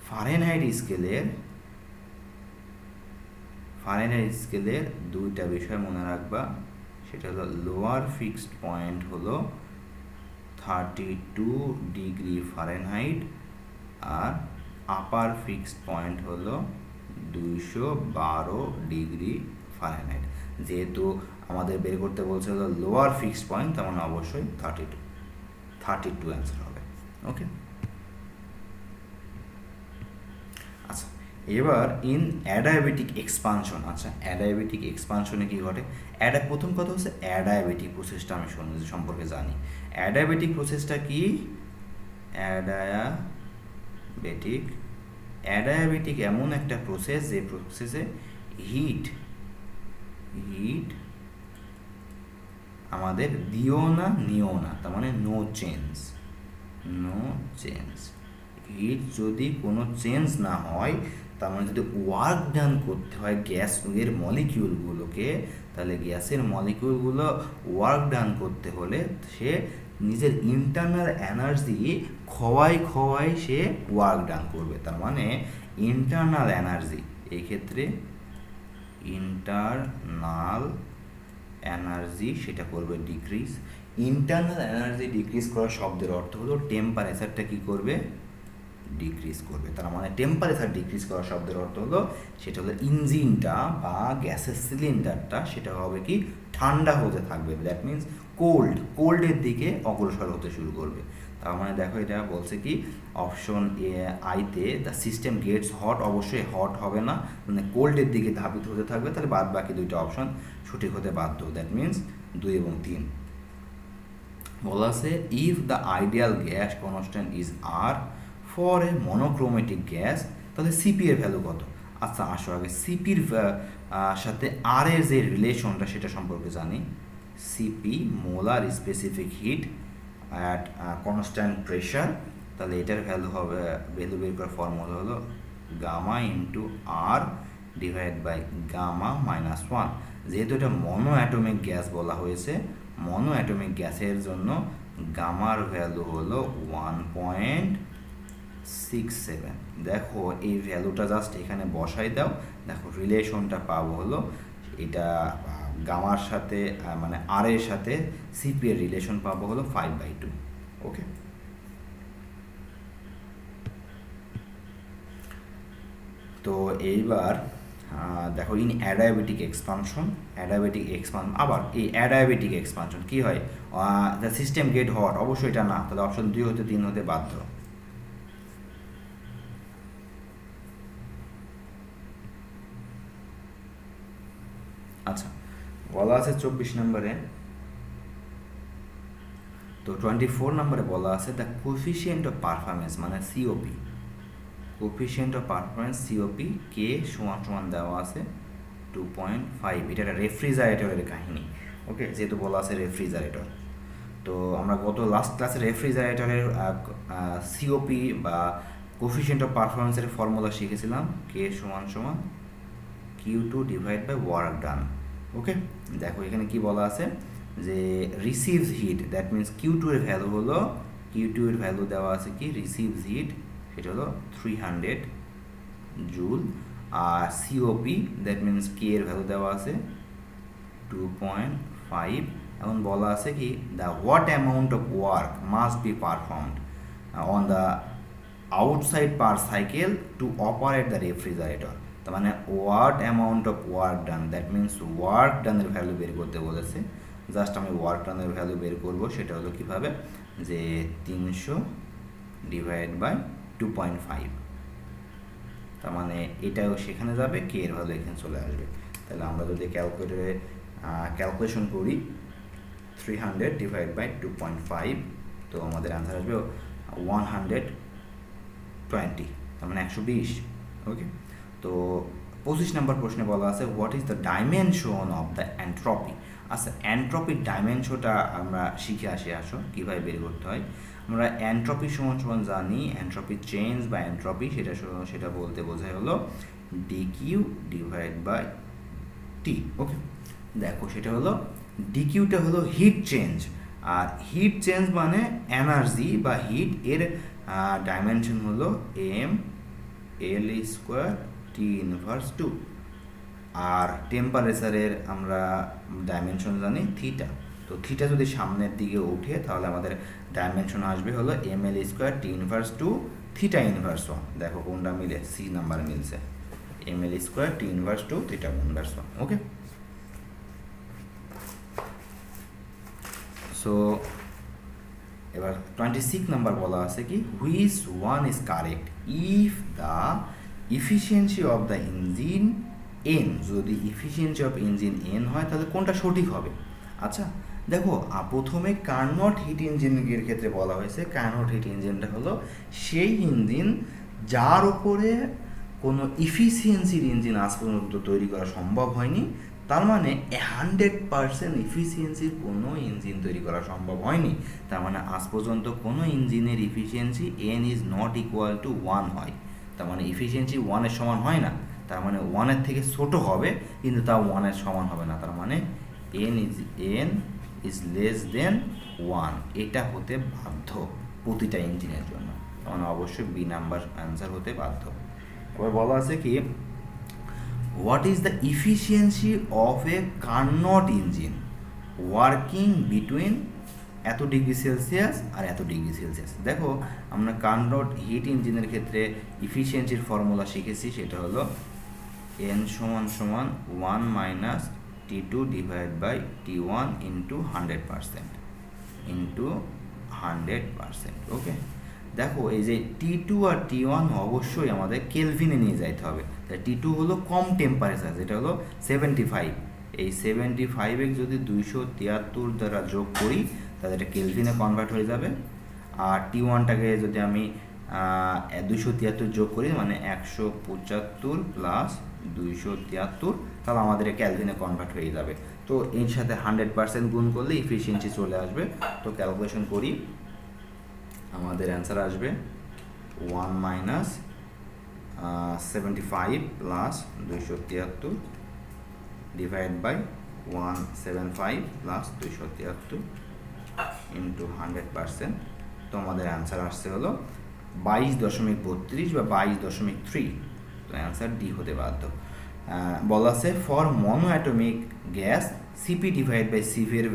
ফারেনহাইট স্কেলের দুইটা বিষয় মনে রাখবা। সেটা হলো লোয়ার ফিক্সড পয়েন্ট হলো 32 ডিগ্রি ফারেনহাইট আর আপার ফিক্সড পয়েন্ট হলো 212 ডিগ্রি ফারেনহাইট। যেহেতু আমাদের বের করতে বলছে হলো লোয়ার ফিক্সড পয়েন্ট, তার মানে অবশ্যই 32 অ্যান্সার হবে। ওকে, আচ্ছা এবার ইন অ্যাডায়াবেটিক এক্সপানশন। আচ্ছা অ্যাডায়াবেটিক এক্সপানশনে কী ঘটে? প্রথম কথা হচ্ছে অ্যাডায়াবেটিক প্রসেসটা আমি সম্পর্কে জানি। অ্যাডায়াবেটিক প্রসেসটা কি? অ্যাডায়াবেটিক এমন একটা প্রসেস যে প্রসেসে হিট আমাদের দিও না নিও না, তার মানে নো চেঞ্জ। হিট যদি কোনো চেঞ্জ না হয়, তার মানে যদি ওয়ার্ক ডান করতে হয় গ্যাসের মলিকিউলগুলোকে, তাহলে গ্যাসের মলিকিউলগুলো ওয়ার্ক ডান করতে হলে সে নিজের ইন্টারনাল এনার্জি খোয়াই সে ওয়ার্ক ডান করবে। তার মানে ইন্টারনাল এনার্জি, এই ক্ষেত্রে ইন্টারনাল এনার্জি সেটা করবে ডিক্রিজ। ইন্টারনাল এনার্জি ডিক্রিজ করার শব্দের অর্থ হলো টেম্পারেচারটা কী করবে? ডিক্রিজ করবে। তার মানে টেম্পারেচার ডিক্রিজ করার শব্দের অর্থ হলো সেটা হলো ইঞ্জিনটা বা গ্যাসের সিলিন্ডারটা সেটা হবে কি ঠান্ডা হতে থাকবে। দ্যাট মিনস কোল্ডের দিকে অগ্রসর হতে শুরু করবে। তার মানে দেখো এটা বলছে কি অপশন আইতে দ্য সিস্টেম গেটস হট, অবশ্যই হট হবে না, মানে কোল্ডের দিকে ধাবিত হতে থাকবে। তাহলে বাদ বাকি দুইটা অপশন সঠিক হতে বাধ্য। দ্যাট মিনস 2 এবং 3। বলা আছে if the ideal gas constant is R for a monochromatic gas, তাহলে সিপি এর ভ্যালু কত? আচ্ছা আসো আগে সিপির সাথে আর এর যে রিলেশনটা সেটা সম্পর্কে জানি। CP molar specific heat at constant pressure. তাহলে এটার ভ্যালু বের করার ফর্মুলা হলো gamma into R divide by gamma minus 1। যেহেতু এটা মনো অ্যাটমিক গ্যাস বলা হয়েছে, মনো অ্যাটমিক গ্যাসের জন্য গামার ভ্যালু হলো 1.67। দেখো এই ভ্যালুটা জাস্ট এখানে বসাই দাও, দেখো রিলেশনটা পাবো হলো এটা গামার সাথে মানে আর এর সাথে সিপি এর রিলেশন পাবো হলো 5/2। ওকে, তো এইবার দেখো ইন অ্যাডায়াবেটিক এক্সপানশন আবার এই অ্যাডায়াবেটিক এক্সপানশন কী হয়? দ্য সিস্টেম গেট হট, অবশ্যই এটা না, তাহলে অপশন 2 হতে 3 হতে বাধ্য। আচ্ছা বলা আছে 24 নম্বরে, তো 24 নম্বরে বলা আছে দ্য কোফিশিয়েন্ট অফ পারফরমেন্স মানে COP, coefficient of performance COP কে সমান দেওয়া আছে 2.5। এটা একটা রেফ্রিজারেটরের কাহিনী। ওকে, যেহেতু বলা আছে রেফ্রিজারেটর, তো আমরা গত লাস্ট ক্লাসে রেফ্রিজারেটরের সিওপি বা কোফিশিয়েন্ট অফ পারফরমেন্সের ফর্মুলা শিখেছিলাম, কে সমান Q2 divide by work done. Okay, দেখো এখানে কি বলা আছে যে receives hit, that means Q2 এর ভ্যালু হলো, Q2 এর ভ্যালু দেওয়া আছে কি রিসিভস হিট, সেটা হলো 300 জুল। আর সিওপি দ্যাট মিনস কে এর ভ্যালু দেওয়া আছে 2.5। এখন বলা আছে কি the what amount of work must be performed on the outside per cycle to operate the refrigerator. তার মানে what amount of work done, that means work ডানের ভ্যালু বের করতে বলেছে। জাস্ট আমি ওয়ার্ক ডানের ভ্যালু বের করব, সেটা হলো কীভাবে যে 300 ডিভাইড বাই 2.5, তার মানে এটাও সেখানে যাবে, কে এর ভ্যালু এখানে চলে আসবে। তাহলে আমরা যদি ক্যালকুলেটরে ক্যালকুলেশন করি 300 ডিভাইড বাই 2.5, তো আমাদের অ্যান্সার আসবে 120, তার মানে 120। ওকে, তো 25 নম্বর প্রশ্নে বলা আছে what is the dimension of the entropy. আচ্ছা, এন্ট্রপির ডাইমেনশনটা আমরা শিখে আসো কীভাবে বের করতে হয়। আমরা এন্ট্রপি সমান সমান জানি, এন্ট্রপি চেঞ্জ বা এন্ট্রপি সেটা বলতে বোঝায় হলো ডিকিউ ডিভাইড বাই টি। ওকে, দেখো সেটা হলো ডিকিউটা হলো হিট চেঞ্জ, আর হিট চেঞ্জ মানে এনার্জি বা হিট, এর ডাইমেনশন হলো mL² T−2। আর টেম্পারেচারের আমরা ডাইমেনশন জানি থিটা, তো থিটা যদি সামনের দিকে ওঠে তাহলে আমাদের ডাইমেনশন আসবে হলো mL² T−2 θ−1। দেখো কোনটা মিলে, সি নাম্বার মিলছে, mL² T−2 θ−1। ওকে, সো এবার 26 নাম্বার বলা আছে কি which one is correct if the efficiency of the engine N, যদি ইফিসিয়েন্সি অফ ইঞ্জিন এন হয় তাহলে কোনটা সঠিক হবে। আচ্ছা দেখো, প্রথমে কার্নট হিট ইঞ্জিনের ক্ষেত্রে বলা হয়েছে কার্নট হিট ইঞ্জিনটা হলো সেই ইঞ্জিন যার উপরে কোনো ইফিসিয়েন্সির ইঞ্জিন আজ পর্যন্ত তৈরি করা সম্ভব হয়নি, তার মানে 100% ইফিসিয়েন্সির কোনো ইঞ্জিন তৈরি করা সম্ভব হয়নি। তার মানে আজ পর্যন্ত কোনো ইঞ্জিনের efficiency N is not equal to 1 হয়, তার মানে ইফিসিয়েন্সি 1-এর সমান হয় না, তার মানে 1-এর থেকে ছোট হবে কিন্তু তাও 1-এর সমান হবে না, তার মানে এন ইজ লেস দেন 1, এটা হতে বাধ্য প্রতিটা ইঞ্জিনের জন্য, তার মানে অবশ্যই বি নাম্বার অ্যান্সার হতে বাধ্য। এবার বলা আছে কি what is the efficiency of A Carnot engine working between এত ডিগ্রি সেলসিয়াস আর এত ডিগ্রি সেলসিয়াস। দেখো আমরা কার্নট হিট ইঞ্জিনের ক্ষেত্রে ইফিসিয়েন্সির ফর্মুলা শিখেছি, সেটা হলো n = 1 - T2 divide by T1 into 100%। Okay, দেখো এই যে T2 আর T1 অবশ্যই আমাদের কেলভিনে নিয়ে যাইতে হবে। তাই T2 হলো কম টেম্পারেচার, যেটা হলো 75, এই 75 যদি 273 দ্বারা যোগ করি তাহলে এটা কেলভিনে কনভার্ট হয়ে যাবে। আর T1টাকে যদি আমি 273 যোগ করি মানে 175 প্লাস 273, তাহলে আমাদের ক্যালভিনে কনভার্ট হয়ে যাবে। তো এর সাথে 100% গুণ করলে ইফিসিয়েন্সি চলে আসবে। তো ক্যালকুলেশন করি, আমাদের অ্যান্সার আসবে 1 - 75 plus 273 divide by 175 plus 273 into 100%। তো আমাদের অ্যান্সার আসছে হলো 22.32 বা 22.3। তো অ্যান্সার ডি হতে বাধ্য। বলা আছে for mono atomic gas CP divide by সিভির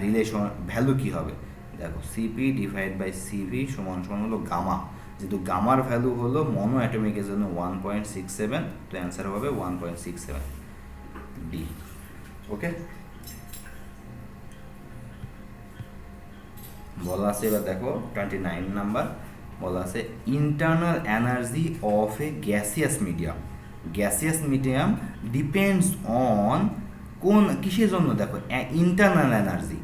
রিলেশন ভ্যালু কী হবে। দেখো সিপি ডিভাইড বাই সিভি সমান হলো গামা, যেহেতু গামার ভ্যালু হলো মনো অ্যাটমিকের জন্য 1.67, তো অ্যান্সার হবে 1.67 ডি। ওকে, বলা আছে এবার দেখো 29 নাম্বার বলা আছে internal energy of A gaseous medium depends on কোন কিসের জন্য। দেখো ইন্টারনাল এনার্জি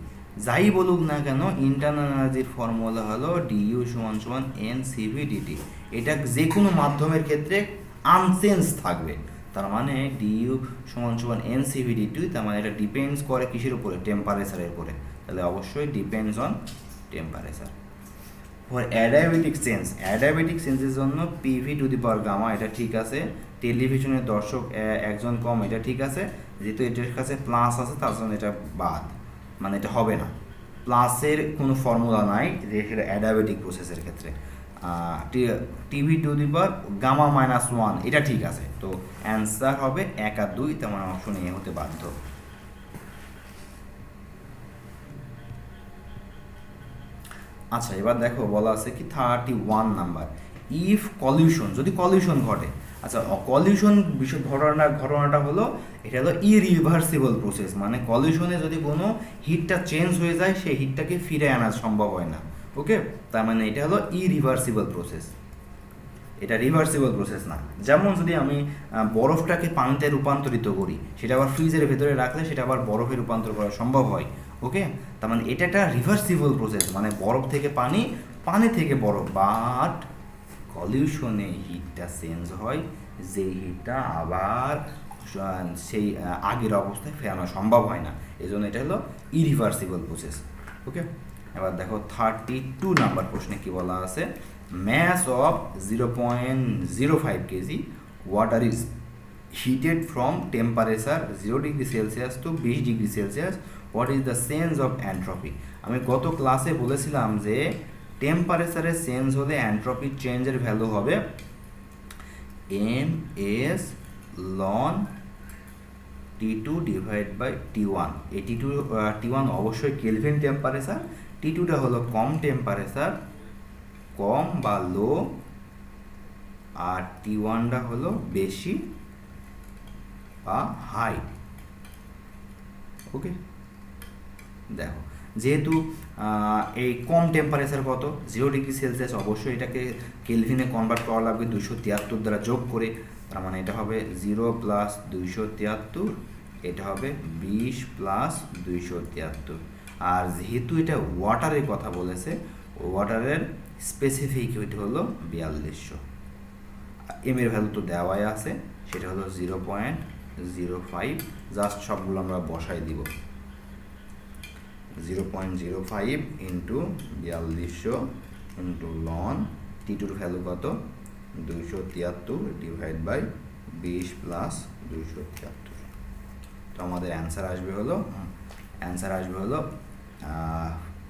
যাই বলুক না কেন, ইন্টারনাল এনার্জির ফর্মুলা হলো ডিইউ = NCV/dt। এটা যে কোনো মাধ্যমের ক্ষেত্রে আনচেঞ্জ থাকবে, তার মানে ডিইউ = NCV/dt, তার মানে এটা ডিপেন্ডস করে কিসের উপরে, টেম্পারেচারের উপরে, তাহলে অবশ্যই depends on temperature. For adiabatic চেঞ্জের জন্য PV to the power gamma, এটা ঠিক আছে। টেলিভিশনের দর্শক একজন কম, এটা ঠিক আছে। যেহেতু এটার কাছে প্লাস আছে তার জন্য এটা বাদ, মানে এটা হবে না। প্লাসের কোনো ফর্মুলা নাই যে সেটা অ্যাডাবেটিক প্রসেসের ক্ষেত্রে। TV to the power gamma minus one, এটা ঠিক আছে। তো অ্যান্সার হবে 1 আর 2, তেমন অপশন এ হতে বাধ্য। আচ্ছা, এবার দেখো বলা আছে কি 31 নাম্বার, ইফ কলিউশন, যদি কলিউশন ঘটে। আচ্ছা, কলিউশন বিষয় ঘটনাটা হলো, এটা হলো ইরিভার্সিবল প্রসেস, মানে কলিউশনে যদি কোনো হিটটা চেঞ্জ হয়ে যায় সেই হিটটাকে ফিরে আনা সম্ভব হয় না। ওকে, তার মানে এটা হলো ইরিভার্সিবল প্রসেস, এটা রিভার্সিবল প্রসেস না। যেমন যদি আমি বরফটাকে পানিতে রূপান্তরিত করি, সেটা আবার ফ্রিজের ভেতরে রাখলে সেটা আবার বরফে রূপান্তর করা সম্ভব হয়। ওকে, তার মানে এটা একটা রিভার্সিবল প্রসেস, মানে বরফ থেকে পানি, পানি থেকে বরফ। বাট কলিউশনে হিটটা চেঞ্জ হয়, যে হিটটা আবার সেই আগের অবস্থায় ফেরানো সম্ভব হয় না, এই জন্য এটা হলো ইরিভার্সিবল প্রসেস। ওকে, এবার দেখো 32 নাম্বার প্রশ্নে কি বলা আছে, mass of 0.05 kg water is heated from temperature 0 degree Celsius to 20 degree Celsius. What is the change of entropy? আমি গত ক্লাসে বলেছিলাম যে টেম্পারেচারে চেঞ্জ হলে এন্ট্রপি চেঞ্জের ভ্যালু হবে ms ln T2 divide by T1। এই T1 অবশ্যই কেলভিন টেম্পারেচার, T2টা হলো কম টেম্পারেচার, কম বা লো, আর T1টা হলো বেশি বা হাই। ওকে, দেখো যেহেতু এই কম টেম্পারেচার কত 0 ডিগ্রি সেলসিয়াস, অবশ্যই এটাকে কেলভিনে কনভার্ট করা লাগবে 273 দ্বারা যোগ করে, তার মানে এটা হবে 0 প্লাস 273, এটা হবে 20 প্লাস 273। আর যেহেতু এটা ওয়াটারের কথা বলেছে, ওয়াটারের স্পেসিফিক হিট হলো 4200, এম এর ভ্যালু তো দেওয়াই আছে, সেটা হলো 0.05, জাস্ট সবগুলো আমরা বসাই দিব। 0.05 into 4200 into loan T2 value কত 273 ডিভাইড বাই 20 প্লাস 273। তো আমাদের অ্যান্সার আসবে হলো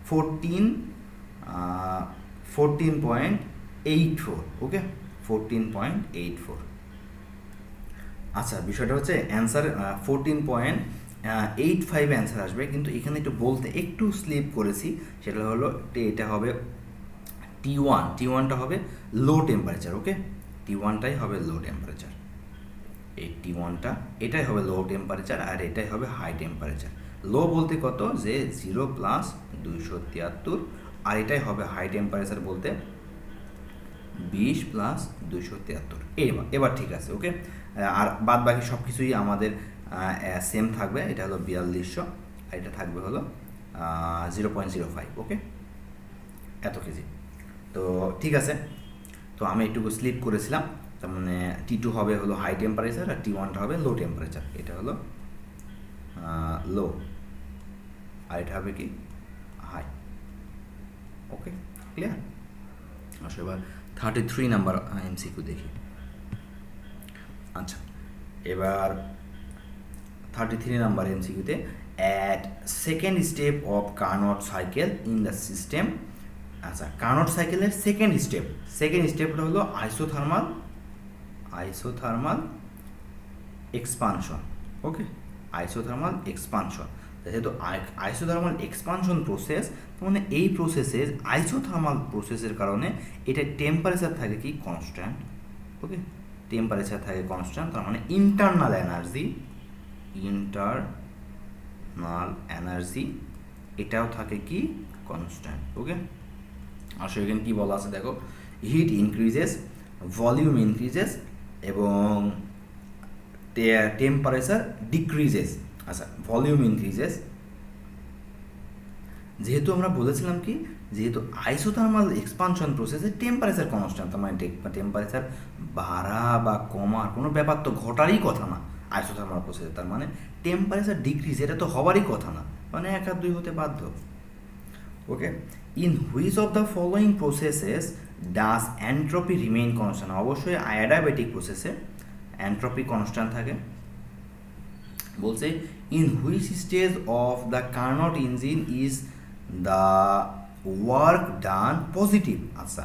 14.84। ওকে, 14.84। আচ্ছা, বিষয়টা হচ্ছে অ্যান্সার 14.85 অ্যান্সার আসবে, কিন্তু এখানে একটু বলতে একটু স্লিপ করেছি। সেটা হলো এটা হবে T1টা হবে লো টেম্পারেচার। ওকে, T1টাই হবে লো টেম্পারেচার, এই T1টা এটাই হবে লো টেম্পারেচার, আর এটাই হবে হাই টেম্পারেচার। লো বলতে কত, যে 0 প্লাস 273, আর এটাই হবে হাই টেম্পারেচার বলতে 20 প্লাস 273। এবার ঠিক আছে। ওকে, আর বাদ বাকি সব কিছুই আমাদের সেম থাকবে। এটা হলো 4200, আর এটা থাকবে হলো 0.05। ওকে, এত কেজি। তো ঠিক আছে, তো আমি একটু স্লিপ করেছিলাম, তার মানে T2 হবে হলো হাই টেম্পারেচার, আর T1টা হবে লো টেম্পারেচার। এটা হলো লো, আর এটা হবে কি হাই। ওকে, ক্লিয়ার? আসলে এবার 33 নাম্বার এমসিকিউ দেখি। আচ্ছা, এবার 33 নাম্বার এমসিকিউতে at second step of Carnot cycle in the system. আচ্ছা, কার্নোট সাইকেলের সেকেন্ড স্টেপটা হলো আইসোথার্মাল এক্সপানশন। ওকে, আইসোথার্মাল এক্সপানশন। যেহেতু আইসোথার্মাল এক্সপানশন প্রসেস, মানে এই প্রসেসের আইসোথার্মাল প্রসেসের কারণে এটা টেম্পারেচার থাকে কি কনস্ট্যান্ট। ওকে, টেম্পারেচার থাকে কনস্ট্যান্ট, তার মানে ইন্টারনাল এনার্জি এটাও থাকে কি কনস্ট্যান্ট। ওকে, আসলে এখানে কি বলা আছে দেখো, হিট ইনক্রিজেস, ভলিউম ইনক্রিজেস এবং টেম্পারেচার ডিক্রিজেস। আচ্ছা, ভলিউম ইনক্রিজেস, যেহেতু আমরা বলেছিলাম কি, যেহেতু আইসোথার্মাল এক্সপানশন প্রসেসে টেম্পারেচার কনস্ট্যান্ট, তার মানে টেম্পারেচার বাড়া বা কমার কোনো ব্যাপার তো ঘটারই কথা না আইসোথার্মাল প্রসেসে, তার মানে টেম্পারেচার ডিক্রিজ এটা তো হবারই কথা না, মানে 1 আর 2 হতে বাধ্য। Okay, in which of the following processes does entropy remain constant? অবশ্যই অ্যাডিয়াবেটিক প্রসেসে এন্ট্রপি কনস্ট্যান্ট থাকে, বলছে in which stage of the Carnot engine is the work done positive. আচ্ছা,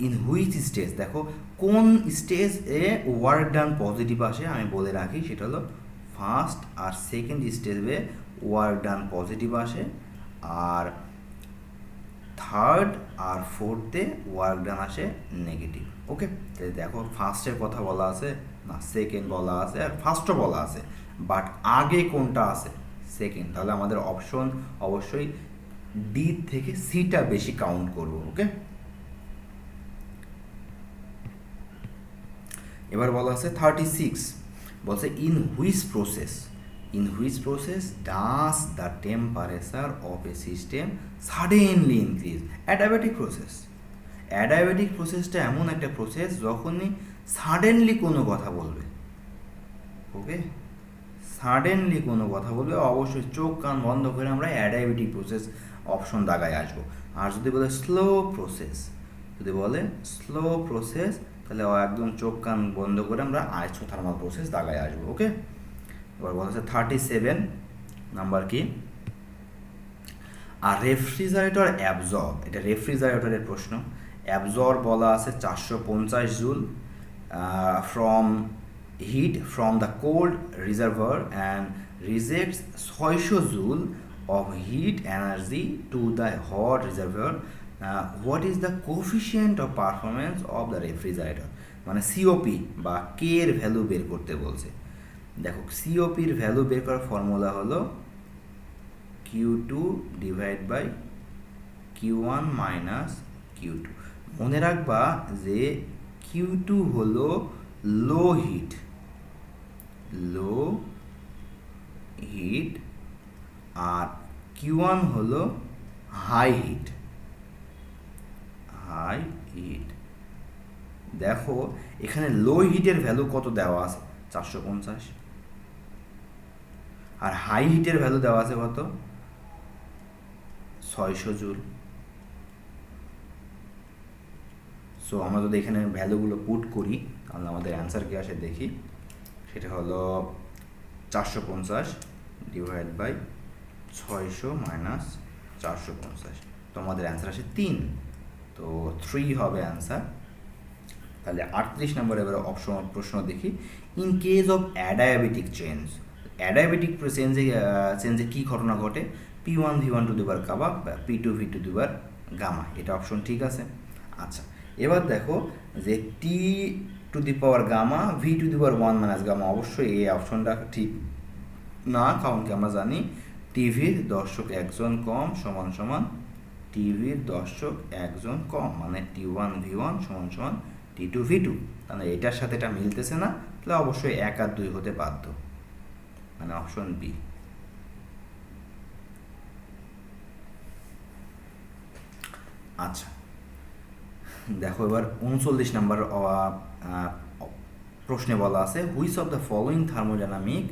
ইন হুইচ স্টেজ, দেখো কোন স্টেজে ওয়ার্ক ডান পজিটিভ আসে আমি বলে রাখি, সেটা হলো ফার্স্ট আর সেকেন্ড স্টেজে ওয়ার্ক ডান পজিটিভ আসে, আর থার্ড আর ফোর্থে ওয়ার্ক ডান আসে নেগেটিভ। ওকে, দেখো ফার্স্টের কথা বলা আছে না, সেকেন্ড বলা আছে আর ফার্স্টও বলা আছে, বাট আগে কোনটা আছে? সেকেন্ড। তাহলে আমাদের অপশন অবশ্যই ডি থেকে সিটা বেশি কাউন্ট করব। ওকে, এবার বলা আছে 36, বলছে in which process does the temperature of a system suddenly increase? Adiabatic process. Adiabatic প্রসেসটা এমন একটা প্রসেস যখনই সাডেনলি কোনো কথা বলবে, ওকে, সাডেনলি কোনো কথা বলবে, অবশ্যই চোখ কান বন্ধ করে আমরা অ্যাডাবেটিক প্রসেস অপশন দাগায় আসবো। আর যদি বলে স্লো প্রসেস, তাহলে একদম চোখ কান বন্ধ করে আমরা আইসোথার্মাল প্রসেস দাগায় আসবো। ওকে, এবার বলা হচ্ছে 37 নাম্বার কি? আর রেফ্রিজারেটর অ্যাবজর্ব, এটা রেফ্রিজারেটরের প্রশ্ন। অ্যাবজর্ব বলা আছে 450 joule from heat from the cold reservoir and rejects 600 joule of heat energy to the hot reservoir. What is the coefficient of performance of the refrigerator? মানে সিওপি বা কে এর ভ্যালু বের করতে বলছে। দেখো সিওপির ভ্যালু বের করার ফর্মুলা হলো Q2 divide by Q1 minus Q2। মনে রাখবা যে Q2 হলো লো হিট আর Q1 হলো হাই হিট। দেখো এখানে লো হিটের ভ্যালু কত দেওয়া আছে? 450। আর হাই হিটের ভ্যালু দেওয়া আছে কত? 600 জুল। সো আমরা যদি এখানে ভ্যালুগুলো পুট করি তাহলে আমাদের অ্যান্সার কি আসে দেখি। সেটা হলো 450 ডিভাইড বাই 600 মাইনাস 450, তো আমাদের অ্যান্সার আসে 3, তো 3 হবে অ্যান্সার। তাহলে 38 নম্বর এবার অপশন প্রশ্ন দেখি। In case of adiabatic adiabatic চেঞ্জে কী ঘটনা ঘটে? P1 V1 to the power gamma, P2 V2 to the power gamma, এটা অপশন ঠিক আছে। আচ্ছা, এবার দেখো যে T to the power gamma V to the power 1 minus gamma, অবশ্যই এই অপশনটা ঠিক না, কারণ কি আমরা জানি টিভির দর্শক একজন কম সমান সমান টিভির দর্শক একজন কম, মানে T1 V1 সমান সমান T2 V2। তাহলে এটার সাথে এটা মিলতেছে না, তাহলে অবশ্যই 1 আর 2 হতে বাধ্য, মানে অপশন বি। আচ্ছা, দেখো এবার 39 নম্বর প্রশ্নে বলা আছে which of the following thermodynamic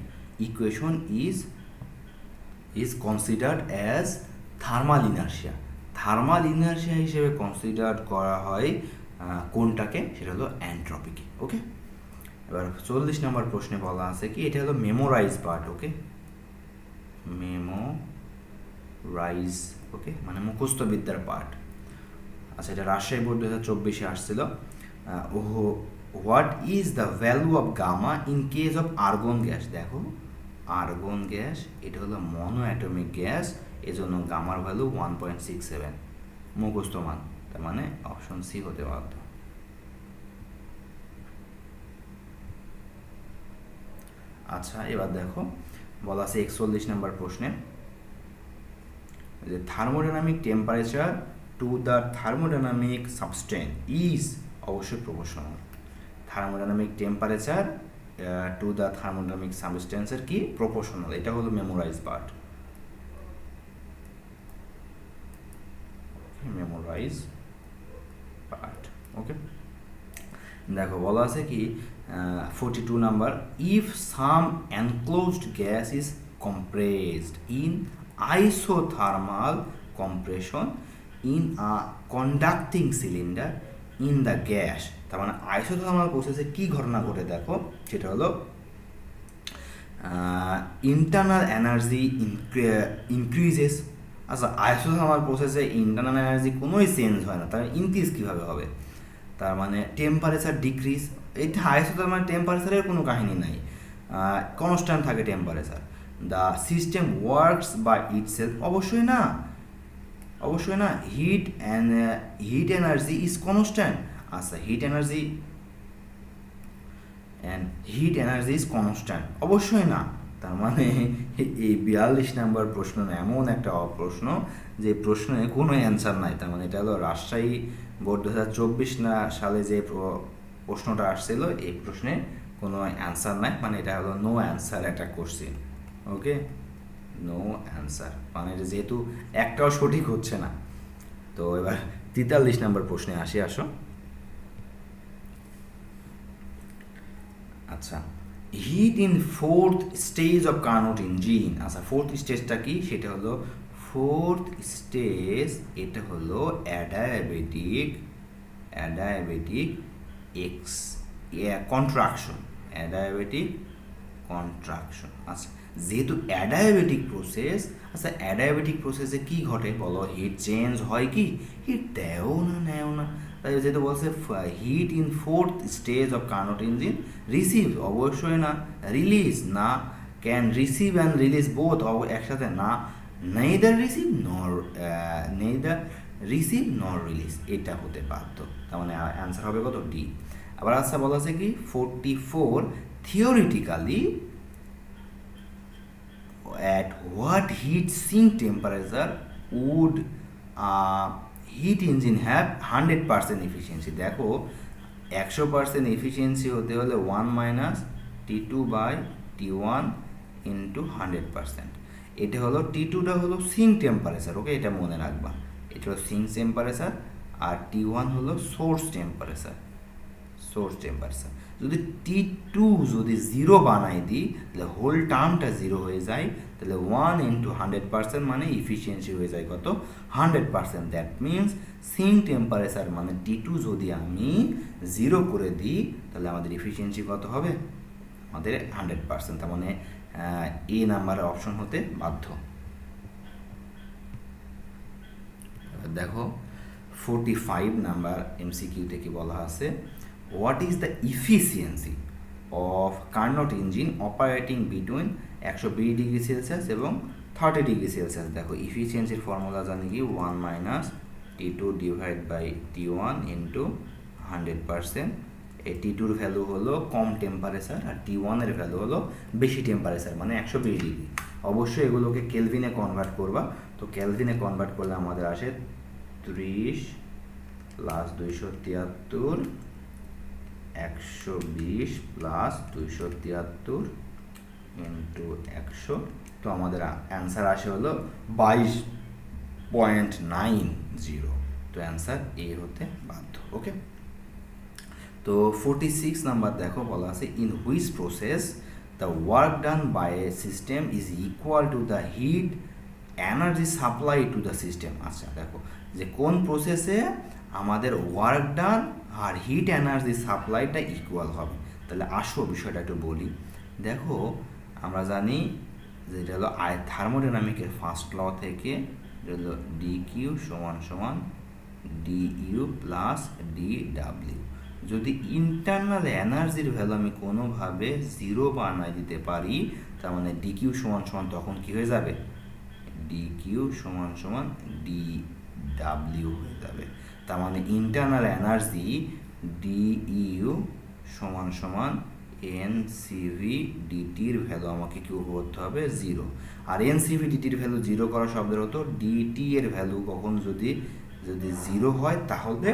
equation is considered as thermal inertia হিসেবে কনসিডার করা হয় কোনটাকে? সেটা হলো এন্ট্রপিকে। ওকে, এবার 40 নম্বর প্রশ্নে বলা আছে কি এটা হলো মেমোরাইজ পার্ট। ওকে, মেমোরাইজ, ওকে, মানে মুখস্থ বিদ্যার পার্ট। আচ্ছা, এটা রাজশাহী বোর্ড 2024 আসছিল। What is the value of gamma in case of argon gas? দেখো আর্গন গ্যাস এটা হলো মনো অ্যাটমিক গ্যাস, এজন্য গামার ভ্যালু 1.67 মুখস্থ মান, তার মানে অপশন সি হতে বাধ্য। আচ্ছা, এবার দেখো বলা আছে 41 নম্বর প্রশ্নে যে thermodynamic temperature to the thermodynamic substance is অবশ্যই proportional. Thermodynamic temperature to the thermodynamic সাবস্টেন্সের কি? প্রপোর্শনাল। এটা হলো মেমোরাইজ পার্ট। ওকে, দেখো বলা আছে কি 42 number if some enclosed gas is compressed in isothermal compression in a conducting cylinder in the gas, তার মানে আইসোথার্মাল প্রসেসে কি ঘটনা ঘটে দেখো, সেটা হলো ইন্টারনাল এনার্জি ইনক্রিজেস। আচ্ছা, আইসোথার্মাল প্রসেসে ইন্টারনাল এনার্জি কোনোই চেঞ্জ হয় না, তার ইনক্রিজ কীভাবে হবে? তার মানে টেম্পারেচার ডিক্রিজ। এটা আইসোথার্মাল টেম্পারেচারের কোনো কাহিনী নাই, কনস্ট্যান্ট থাকে temperature. The system works by itself, অবশ্যই না, অবশ্যই না। Heat energy is constant. আচ্ছা, হিট এনার্জি ইজ কনস্ট্যান্ট, অবশ্যই না। তার মানে এই 42 নম্বর প্রশ্ন এমন একটা প্রশ্ন যে প্রশ্নে কোনো অ্যান্সার নাই। তার মানে এটা হলো রাজশাহী বোর্ড 2024 সালে যে প্রশ্নটা আসছিল, এই প্রশ্নে কোনো অ্যান্সার নাই, মানে এটা হলো নো অ্যান্সার একটা কোশ্চেন। ওকে, নো অ্যান্সার, মানে এটা যেহেতু একটাও সঠিক হচ্ছে না। তো এবার 43 নম্বর প্রশ্নে আসো। আচ্ছা, heat in fourth stage of Carnot engine. আচ্ছা, ফোর্থ স্টেজটা কি? সেটা হলো ফোর্থ স্টেজ, এটা হলো অ্যাডায়াবেটিক কন্ট্রাকশন, অ্যাডায়াবেটিক কন্ট্রাকশন। আচ্ছা, যেহেতু অ্যাডায়াবেটিক প্রসেস, আচ্ছা অ্যাডায়াবেটিক প্রসেসে কি ঘটে বলো? হিট চেঞ্জ হয় কি? হিট দেও না, নেও না। তাই যেহেতু বলছে heat in fourth stage of Carnot engine receive, অবশ্যই না। রিলিজ না, can receive and release both, একসাথে না। নেইদার রিসিভ নর রিলিজ, এটা হতে বাধ্য। তার মানে অ্যান্সার হবে কত? ডি। আবার আচ্ছা বলা আছে কি 44, theoretically at what heat sink temperature would heat engine have 100% efficiency? দেখো 100% এফিসিয়েন্সি হতে হলে 1 মাইনাস T2/T1 ইন্টু 100%। এটা হলো T2টা হলো সিঙ্ক টেম্পারেচার, ওকে, এটা মনে রাখবা। এটা হলো সিঙ্ক টেম্পারেচার, আর T1 হলো সোর্স টেম্পারেচার। যদি T2 যদি 0 বানাই দিই, তাহলে হোল টার্মটা 0 হয়ে যায়। তাহলে 1 ইন্টু 100% মানে ইফিসিয়েন্সি হয়ে যায় কত? 100%। দ্যাট মিনস সিঙ্ক টেম্পারেচার মানে T2 যদি আমি 0 করে দিই, তাহলে আমাদের ইফিসিয়েন্সি কত হবে? আমাদের 100%। তার মানে এ নাম্বারের অপশন হতে বাধ্য। দেখো 45 নাম্বার এমসিকিউতে কি বলা আছে? What is the efficiency of Carnot engine operating between 120 degree Celsius এবং 30 ডিগ্রি সেলসিয়াস? দেখো ইফিসিয়েন্সির ফর্মুলা জানি কি 1 minus T2 divide by T1 into 100%। এই T2-র ভ্যালু হলো কম টেম্পারেচার, আর T1-এর ভ্যালু হলো বেশি টেম্পারেচার, মানে 120 ডিগ্রি। অবশ্যই এগুলোকে কেলভিনে কনভার্ট করবা। তো কেলভিনে কনভার্ট করলে আমাদের আসে 30 প্লাস 273 120 প্লাস 273 ইন্টু 100। তো আমাদের অ্যান্সার আসে হলো 22.90। তো অ্যান্সার এ হতে বাধ্য। ওকে, তো 46 নাম্বার দেখো বলা আছে in which process the work done by a system is equal to the heat energy supply to the system. আচ্ছা দেখো যে কোন প্রসেসে আমাদের ওয়ার্ক ডান আর হিট এনার্জি সাপ্লাইটা ইকুয়াল হবে। তাহলে আসো বিষয়টা একটু বলি। দেখো আমরা জানি যে এটা হলো থার্মোডাইনামিকের ফার্স্ট ল থেকে, এটা হলো DQ সমান DU প্লাস DW। যদি ইন্টারনাল এনার্জির ভ্যালু আমি কোনোভাবে 0 বানাই দিতে পারি, তার মানে DQ সমান তখন কি হয়ে যাবে? DQ সমান DW হয়ে যাবে। তার মানে ইন্টারনাল এনার্জি DEU সমান NCV DTর ভ্যালু আমাকে কি করতে হবে? 0। আর NCV DTর ভ্যালু 0 করা শব্দের হতো DT এর ভ্যালু কখন যদি 0 হয়, তাহলে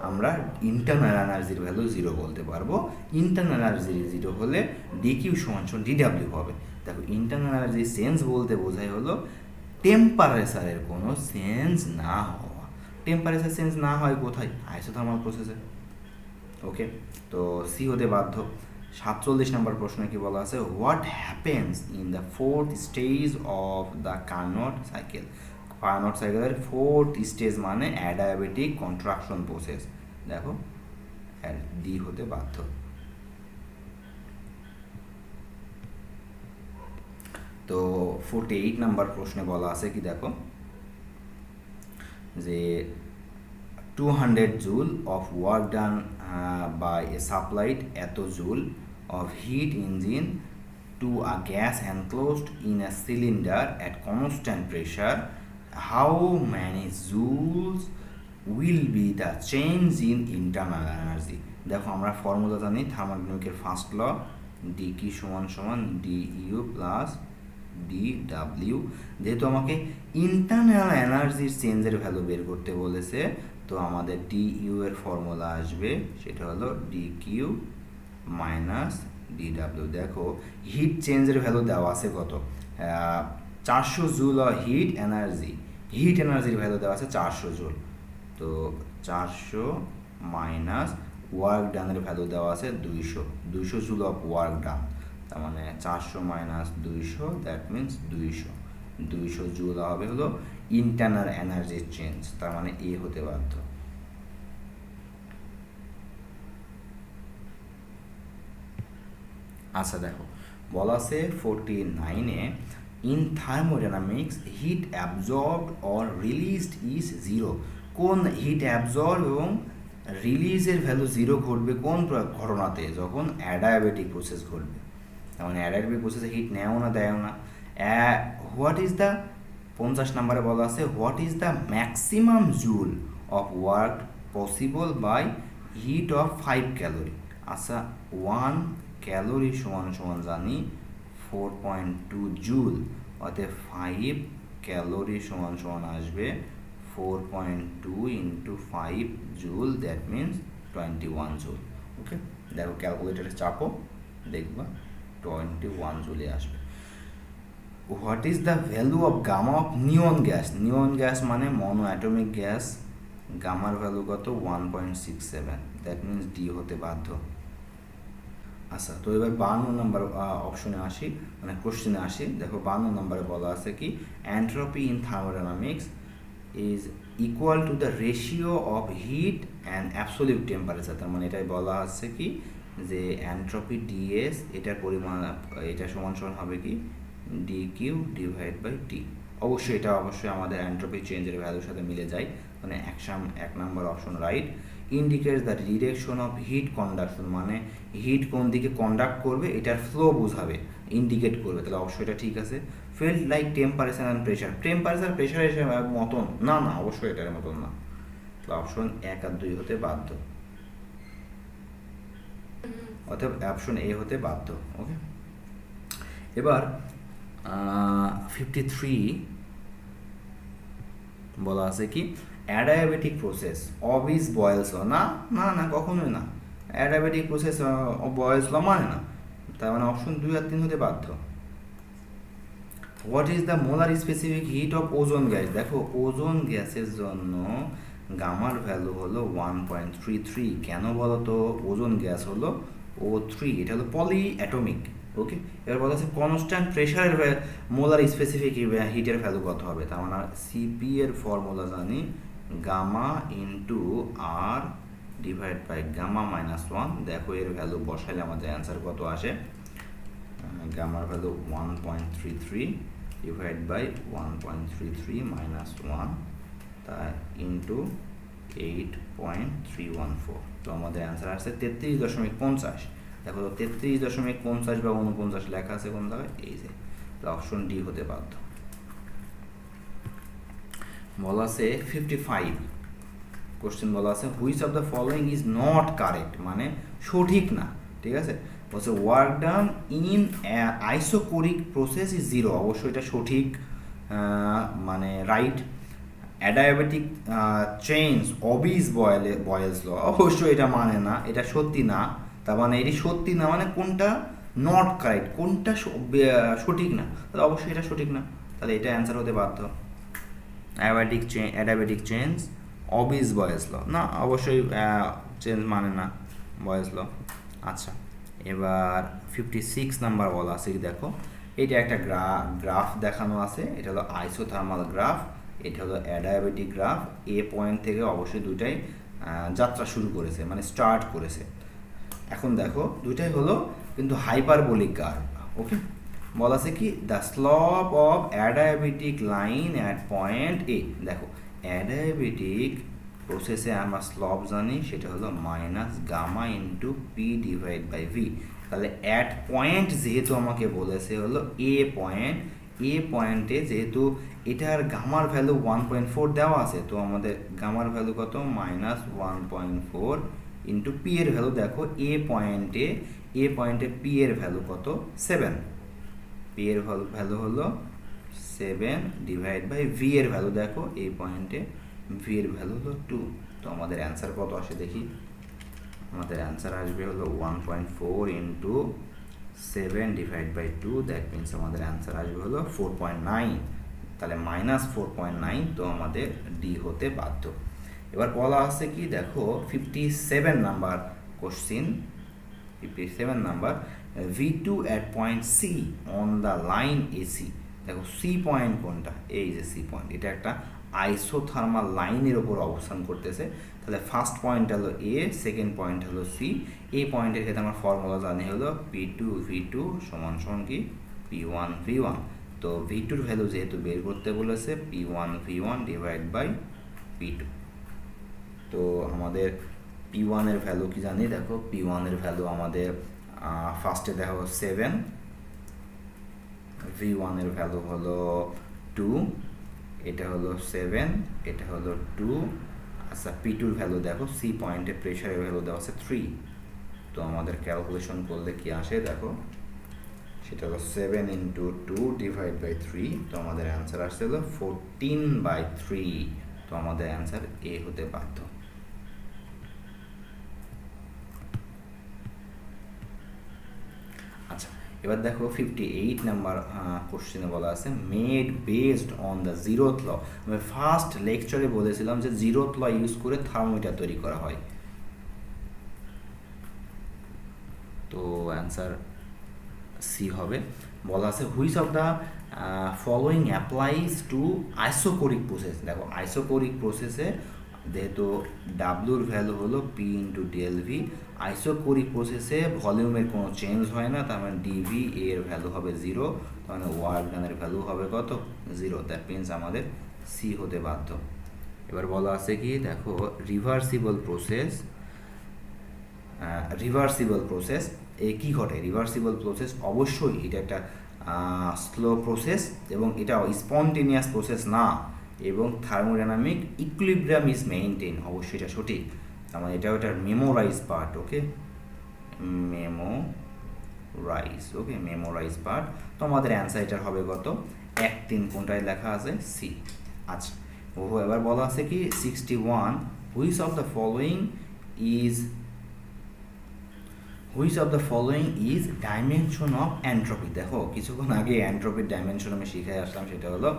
আমরা ইন্টারনাল এনার্জির ভ্যালু 0 বলতে পারবো। ইন্টারনাল এনার্জি 0 হলে DQ সমান DW হবে। দেখো ইন্টারনাল এনার্জি চেঞ্জ বলতে বোঝাই হলো টেম্পারেচারের কোনো চেঞ্জ না হওয়া। টেম্পারেচার চেঞ্জ না হয় কোথায়? আইসোথার্মাল প্রসেসে। ওকে, তো সি হতে বাধ্য। 47 নম্বর প্রশ্নে কি বলা আছে? What happens in the fourth stage of the Carnot cycle? Carnot সাইকেলের ফোর্থ স্টেজ মানে অ্যাডায়াবেটিক কন্ট্রাকশন প্রসেস। দেখো ডি হতে বাধ্য। তো 48 নাম্বার প্রশ্নে বলা আছে কি দেখো, যে 200 joule of work done by a supplied এত joule of heat engine to a gas enclosed in a cylinder at constant pressure, how many joules will be the change in internal energy? দেখো আমরা ফর্মুলা জানি থার্মোডাইনামিকের ফার্স্ট ল, dq সমান সমান du প্লাস dw। যেহেতু আমাকে ইন্টারনাল এনার্জির চেঞ্জের ভ্যালু বের করতে বলেছে, তো আমাদের du এর ফর্মুলা আসবে, সেটা হলো dq মাইনাস dw। দেখো হিট চেঞ্জের ভ্যালু দেওয়া আছে কত, 400 জুল হিট এনার্জির ভ্যালু দেওয়া আছে 400 জুল। তো 400 মাইনাস ওয়ার্ক ডানের ভ্যালু দেওয়া আছে 200 জুল অফ ওয়ার্ক ডান, তার মানে 400 মাইনাস 200, দ্যাট মিনস 200 জুল হবে হলো ইন্টারনাল এনার্জির চেঞ্জ, তার মানে এ হতে বাধ্য। আচ্ছা দেখো বলা আছে 49-এ, in thermodynamics heat absorbed or released is zero. কোন হিট অ্যাবজর্ব এবং রিলিজের ভ্যালু জিরো ঘটবে কোন ঘটনাতে, যখন অ্যাডায়াবেটিক প্রসেস ঘটবে। তার মানে অ্যাডায়াবেটিক প্রসেসে হিট নেও না দেয় না। হোয়াট ইজ দ্য 50 নম্বরে বলা আছে, what is the maximum joule of work possible by heat of 5 calorie. আচ্ছা 1 ক্যালোরি সমান সমান জানি 4.2 জুল, অর্থাৎ 5 ক্যালোরি সমান সমান আসবে 4.2 into 5 joule, that means 21 joule. Okay, দেখো ক্যালকুলেটারে চাপো, দেখবা 21 জুলে আসবে। What is the value of gamma of neon gas? Neon gas মানে মনো অ্যাটমিক গ্যাস, গামার ভ্যালু কত 1.67, দ্যাট মিনস ডি হতে বাধ্য। আচ্ছা তো এবার 52 নম্বর অপশনে আসি, মানে কোশ্চেনে আসি। দেখো 52 নম্বরে বলা আছে কি, entropy in thermodynamics is equal to the ratio of heat and absolute temperature. তার মানে এটাই বলা আছে কি, যে এন্ট্রপি ডিএস এটার পরিমাণ, এটা সমান সমান হবে কি dq ডিভাইড বাই টি। অবশ্যই এটা আমাদের এন্ট্রপি চেঞ্জের ভ্যালুর সাথে মিলে যায়, মানে 1 নম্বর option right. Indicates the direction of heat conduction, মানে হিট কোন দিকে কন্ডাক্ট করবে এটার ফ্লো বোঝাবে, ইন্ডিকেট করবে, তাহলে অবশ্যই এটা ঠিক আছে। Felt like temperature and pressure, প্রেশারের মতন না, অবশ্যই এটার মতন না, তাহলে অপশন 1 আর 2 হতে বাধ্য, অতএব অপশন এ হতে বাধ্য। ওকে, এবার 53 বলা আছে কি, adiabatic process obeys is Boyle's law. না না না, কখনোই না, অ্যাডায়াবেটিক প্রসেস বয়েলস ল মানে না, তার মানে অপশন 2 আর 3 হতে বাধ্য। What is the molar specific heat of ozone gas? দেখো ওজোন গ্যাসের জন্য গামার ভ্যালু হলো 1.33। কেন বলো তো, ওজোন গ্যাস হলো O3, এটা হলো পলি অ্যাটমিক। ওকে, এবার বলা আছে কনস্ট্যান্ট প্রেশারের মোলার স্পেসিফিক হিটের ভ্যালু কত হবে, তার মানে সিপি এর ফর্মুলা জানি gamma into R divide by gamma minus 1। দেখো এর ভ্যালু বসাইলে আমাদের অ্যান্সার কত আসে, গামার ভ্যালু 1.33 ডিভাইড বাই 1.33 মাইনাস 1 তাই ইন্টু 8.314। তো আমাদের অ্যান্সার আসছে 33.50। দেখো তো 33.50 বা 49 লেখা আছে কোন জায়গায়, এই যে, অপশন ডি হতে বাধ্য। বলা আছে 55 কোশ্চেন বলা আছে, which of the following is not correct, মানে সঠিক না, ঠিক আছে। বলছে work done in isochoric process is zero, অবশ্যই এটা সঠিক, মানে রাইট। অ্যাডায়াবেটিক চেঞ্জ অবিজ বয়েলস ল, অবশ্যই এটা মানে না, এটা সত্যি না, তার মানে এটি সত্যি না, মানে কোনটা নট কারেক্ট, কোনটা সঠিক না, তাহলে অবশ্যই এটা সঠিক না, তাহলে এটা অ্যান্সার হতে বাধ্য। অ্যাডায়াবেটিক চেঞ্জ অবিজ বয়েলস ল, না অবশ্যই চেঞ্জ মানে না বয়েলস ল। আচ্ছা এবার 56 নাম্বার বলা আছে, দেখো এটা একটা গ্রাফ দেখানো আছে, এটা হলো আইসোথার্মাল গ্রাফ, এটা হলো অ্যাডায়াবেটিক গ্রাফ। এ পয়েন্ট থেকে অবশ্যই দুইটাই যাত্রা শুরু করেছে, মানে স্টার্ট করেছে। এখন দেখো দুইটাই হলো কিন্তু হাইপারবোলিক কার্ভ। ওকে, বলা আছে কি the slope of adiabatic line at point A. দেখো অ্যাডায়াবেটিক প্রসেসে আমরা স্লপ জানি, সেটা হলো minus gamma into P divide by V. তাহলে অ্যাট পয়েন্ট যেহেতু আমাকে বলেছে হলো এ পয়েন্টে যেহেতু এটার গামার ভ্যালু 1.4 দেওয়া আছে, তো আমাদের গামার ভ্যালু কত মাইনাস 1.4 ইন্টু পি এর ভ্যালু দেখো এ পয়েন্টে পি এর ভ্যালু কত 7, পি এর ভ্যালু হলো 7 ডিভাইড বাই ভি এর ভ্যালু দেখো এই পয়েন্টে ভি এর ভ্যালু হলো 2। তো আমাদের অ্যান্সার কত আসে দেখি, আমাদের অ্যান্সার আসবে হলো 1.4 into 7 divide by 2, that means আমাদের অ্যান্সার আসবে হলো 4.9। তাহলে মাইনাস 4.9, তো আমাদের ডি হতে বাধ্য। এবার বলা আছে কি দেখো 57 number question, 57 number V2 at point C on the line AC। দেখো সি পয়েন্ট কোনটা, এই যে সি পয়েন্ট, এটা একটা আইসোথার্মাল লাইনের ওপর অবস্থান করতেছে। তাহলে ফার্স্ট পয়েন্ট হলো এ, সেকেন্ড পয়েন্ট হলো সি। এই পয়েন্টের ক্ষেত্রে আমার ফর্মুলা জানি হলো P2 V2 সমান সমান কি P1 V1। তো V2 এর ভ্যালু যেহেতু বের করতে বলেছে P1 V1 divide by P2। তো আমাদের P1 এর ভ্যালু কি জানি, দেখো P1 এর ভ্যালু আমাদের ফার্স্টে দেখো 7, V1 এর ভ্যালু হলো 2, এটা হলো 7, এটা হলো 2। আচ্ছা P2 এর ভ্যালু দেখো সি পয়েন্টে প্রেশারের ভ্যালু দেওয়া আছে 3। তো আমাদের ক্যালকুলেশন করলে কি আসে দেখো, সেটা হলো 7 ইন্টু 2 ডিভাইড বাই 3। তো আমাদের অ্যান্সার আসছে হলো 14/3। তো আমাদের অ্যান্সার এ হতে বাধ্য। আচ্ছা এবার দেখো 58 নাম্বার কোশ্চেনে বলা আছে made based on the zeroth law. আমি ফার্স্ট লেকচারে বলেছিলাম যে জিরোথ ল ইউজ করে থার্মোমিটার তৈরি করা হয়। তো অ্যান্সার সি হবে। বলা আছে which of the following applies to isochoric process. দেখো আইসোকোরিক প্রসেসে যেহেতু ডাব্লুর ভ্যালু হলো P into del V, isochoric প্রসেসে ভলিউমের কোনো চেঞ্জ হয় না, তার মানে ডিভি এর ভ্যালু হবে 0, তার মানে ওয়ার্ক ডানের ভ্যালু হবে কত 0। দ্যাট মিনস আমাদের সি হতে বাধ্য। এবার বলা আছে কি দেখো রিভার্সিবল প্রসেস এ কী ঘটে। রিভার্সিবল প্রসেস অবশ্যই এটা একটা স্লো প্রসেস এবং এটা স্পন্টেনিয়াস প্রসেস না, এবং থার্মোডাইনামিক ইকুইলিব্রিয়াম ইজ মেইনটেইন, অবশ্যই এটা সঠিক। তার মানে এটাও এটার মেমোরাইজ পার্ট। ওকে মেমোরাইজ পার্ট। তো আমাদের অ্যান্সার এটার হবে কত 1-3 কোনটায় লেখা আছে সি। আচ্ছা এবার বলা আছে কি 61 which of the following is dimension of entropy. দেখো কিছুক্ষণ আগে এন্ট্রপির ডাইমেনশন আমি শিখে আসলাম, সেটা হলো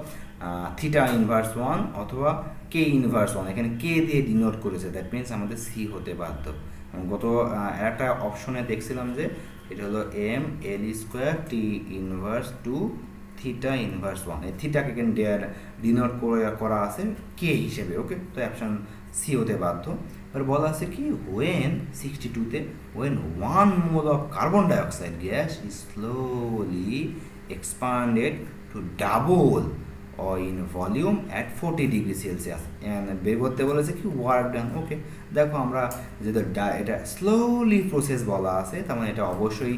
থিটা ইনভার্স 1 অথবা কে ইনভার্স 1। এখানে কে দিয়ে ডিনোট করেছে, দ্যাট মিনস আমাদের সি হতে বাধ্য। গত একটা অপশনে দেখছিলাম যে এটা হলো M L square T inverse 2 theta inverse 1। এই থিটাকে এখানে ডিনোট করা আছে কে হিসেবে। ওকে, তো অপশন সি হতে বাধ্য। এবার বলা আছে কি when 62-তে when 1 mole of carbon dioxide gas is slowly expanded to double or in volume at 40 degree Celsius বের করতে বলেছে কি ওয়ার্ক ডান। ওকে দেখো আমরা যেহেতু এটা স্লোলি প্রসেস বলা আছে, তার মানে এটা অবশ্যই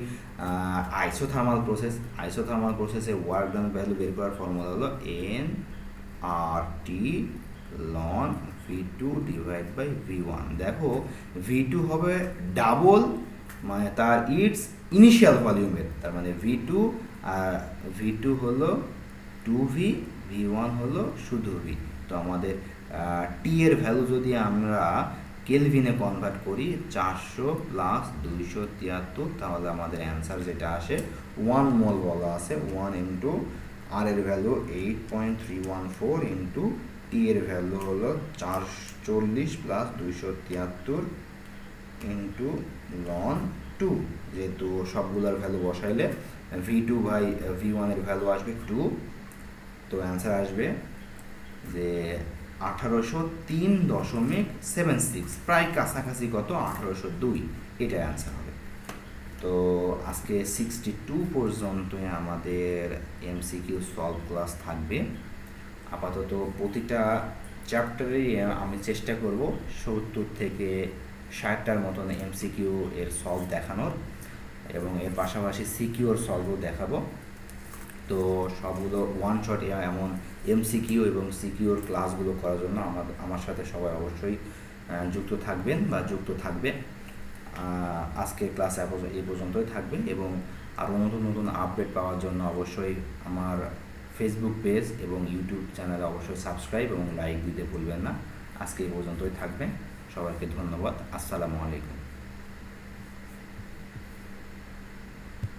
আইসোথার্মাল প্রসেসে ওয়ার্ক ডান ভ্যালু বের করার ফর্মুলা হলো NRT ln V2 divide by V1। দেখো V2 হবে ডাবল, মানে তার ইটস ইনিশিয়াল ভলিউমের, তার মানে V2 হলো 2V, V1 হলো শুধু V। তো আমাদের টি এর ভ্যালু যদি আমরা কেলভিনে কনভার্ট করি 400 প্লাস 273, তাহলে আমাদের অ্যান্সার যেটা আসে 1 মোল বলা আছে 1 ইন্টু আর এর ভ্যালু 8.314 ইন্টু টি এর ভ্যালু হলো 440 প্লাস 273 ইন্টু লন 2। যেহেতু সবগুলোর ভ্যালু বসাইলে V2 বাই V1 এর ভ্যালু আসবে 2। তো অ্যান্সার আসবে যে 1803.76, প্রায় কাছাকাছি কত 1802, এটা অ্যান্সার হবে। তো আজকে 62 পর্যন্তই আমাদের এমসিকিউ সলভ ক্লাস থাকবে। আপাতত প্রতিটা চ্যাপ্টারেই আমি চেষ্টা করব 70 থেকে 60টার মতন এমসিকিউ এর সলভ দেখানোর, এবং এর পাশাপাশি সিকিউর সলভও দেখাবো। তো সবগুলো ওয়ান শটে এমন এমসিকিউ এবং সিকিউর ক্লাসগুলো করার জন্য আমার সাথে সবাই অবশ্যই যুক্ত থাকবেন বা যুক্ত থাকবে। আজকের ক্লাস এই পর্যন্তই থাকবে, এবং আরও নতুন নতুন আপডেট পাওয়ার জন্য অবশ্যই আমার ফেসবুক পেজ এবং ইউটিউব চ্যানেলে অবশ্যই সাবস্ক্রাইব এবং লাইক দিতে ভুলবেন না। আজকে এই পর্যন্তই থাকবে। সবাইকে ধন্যবাদ। আসসালামু আলাইকুম।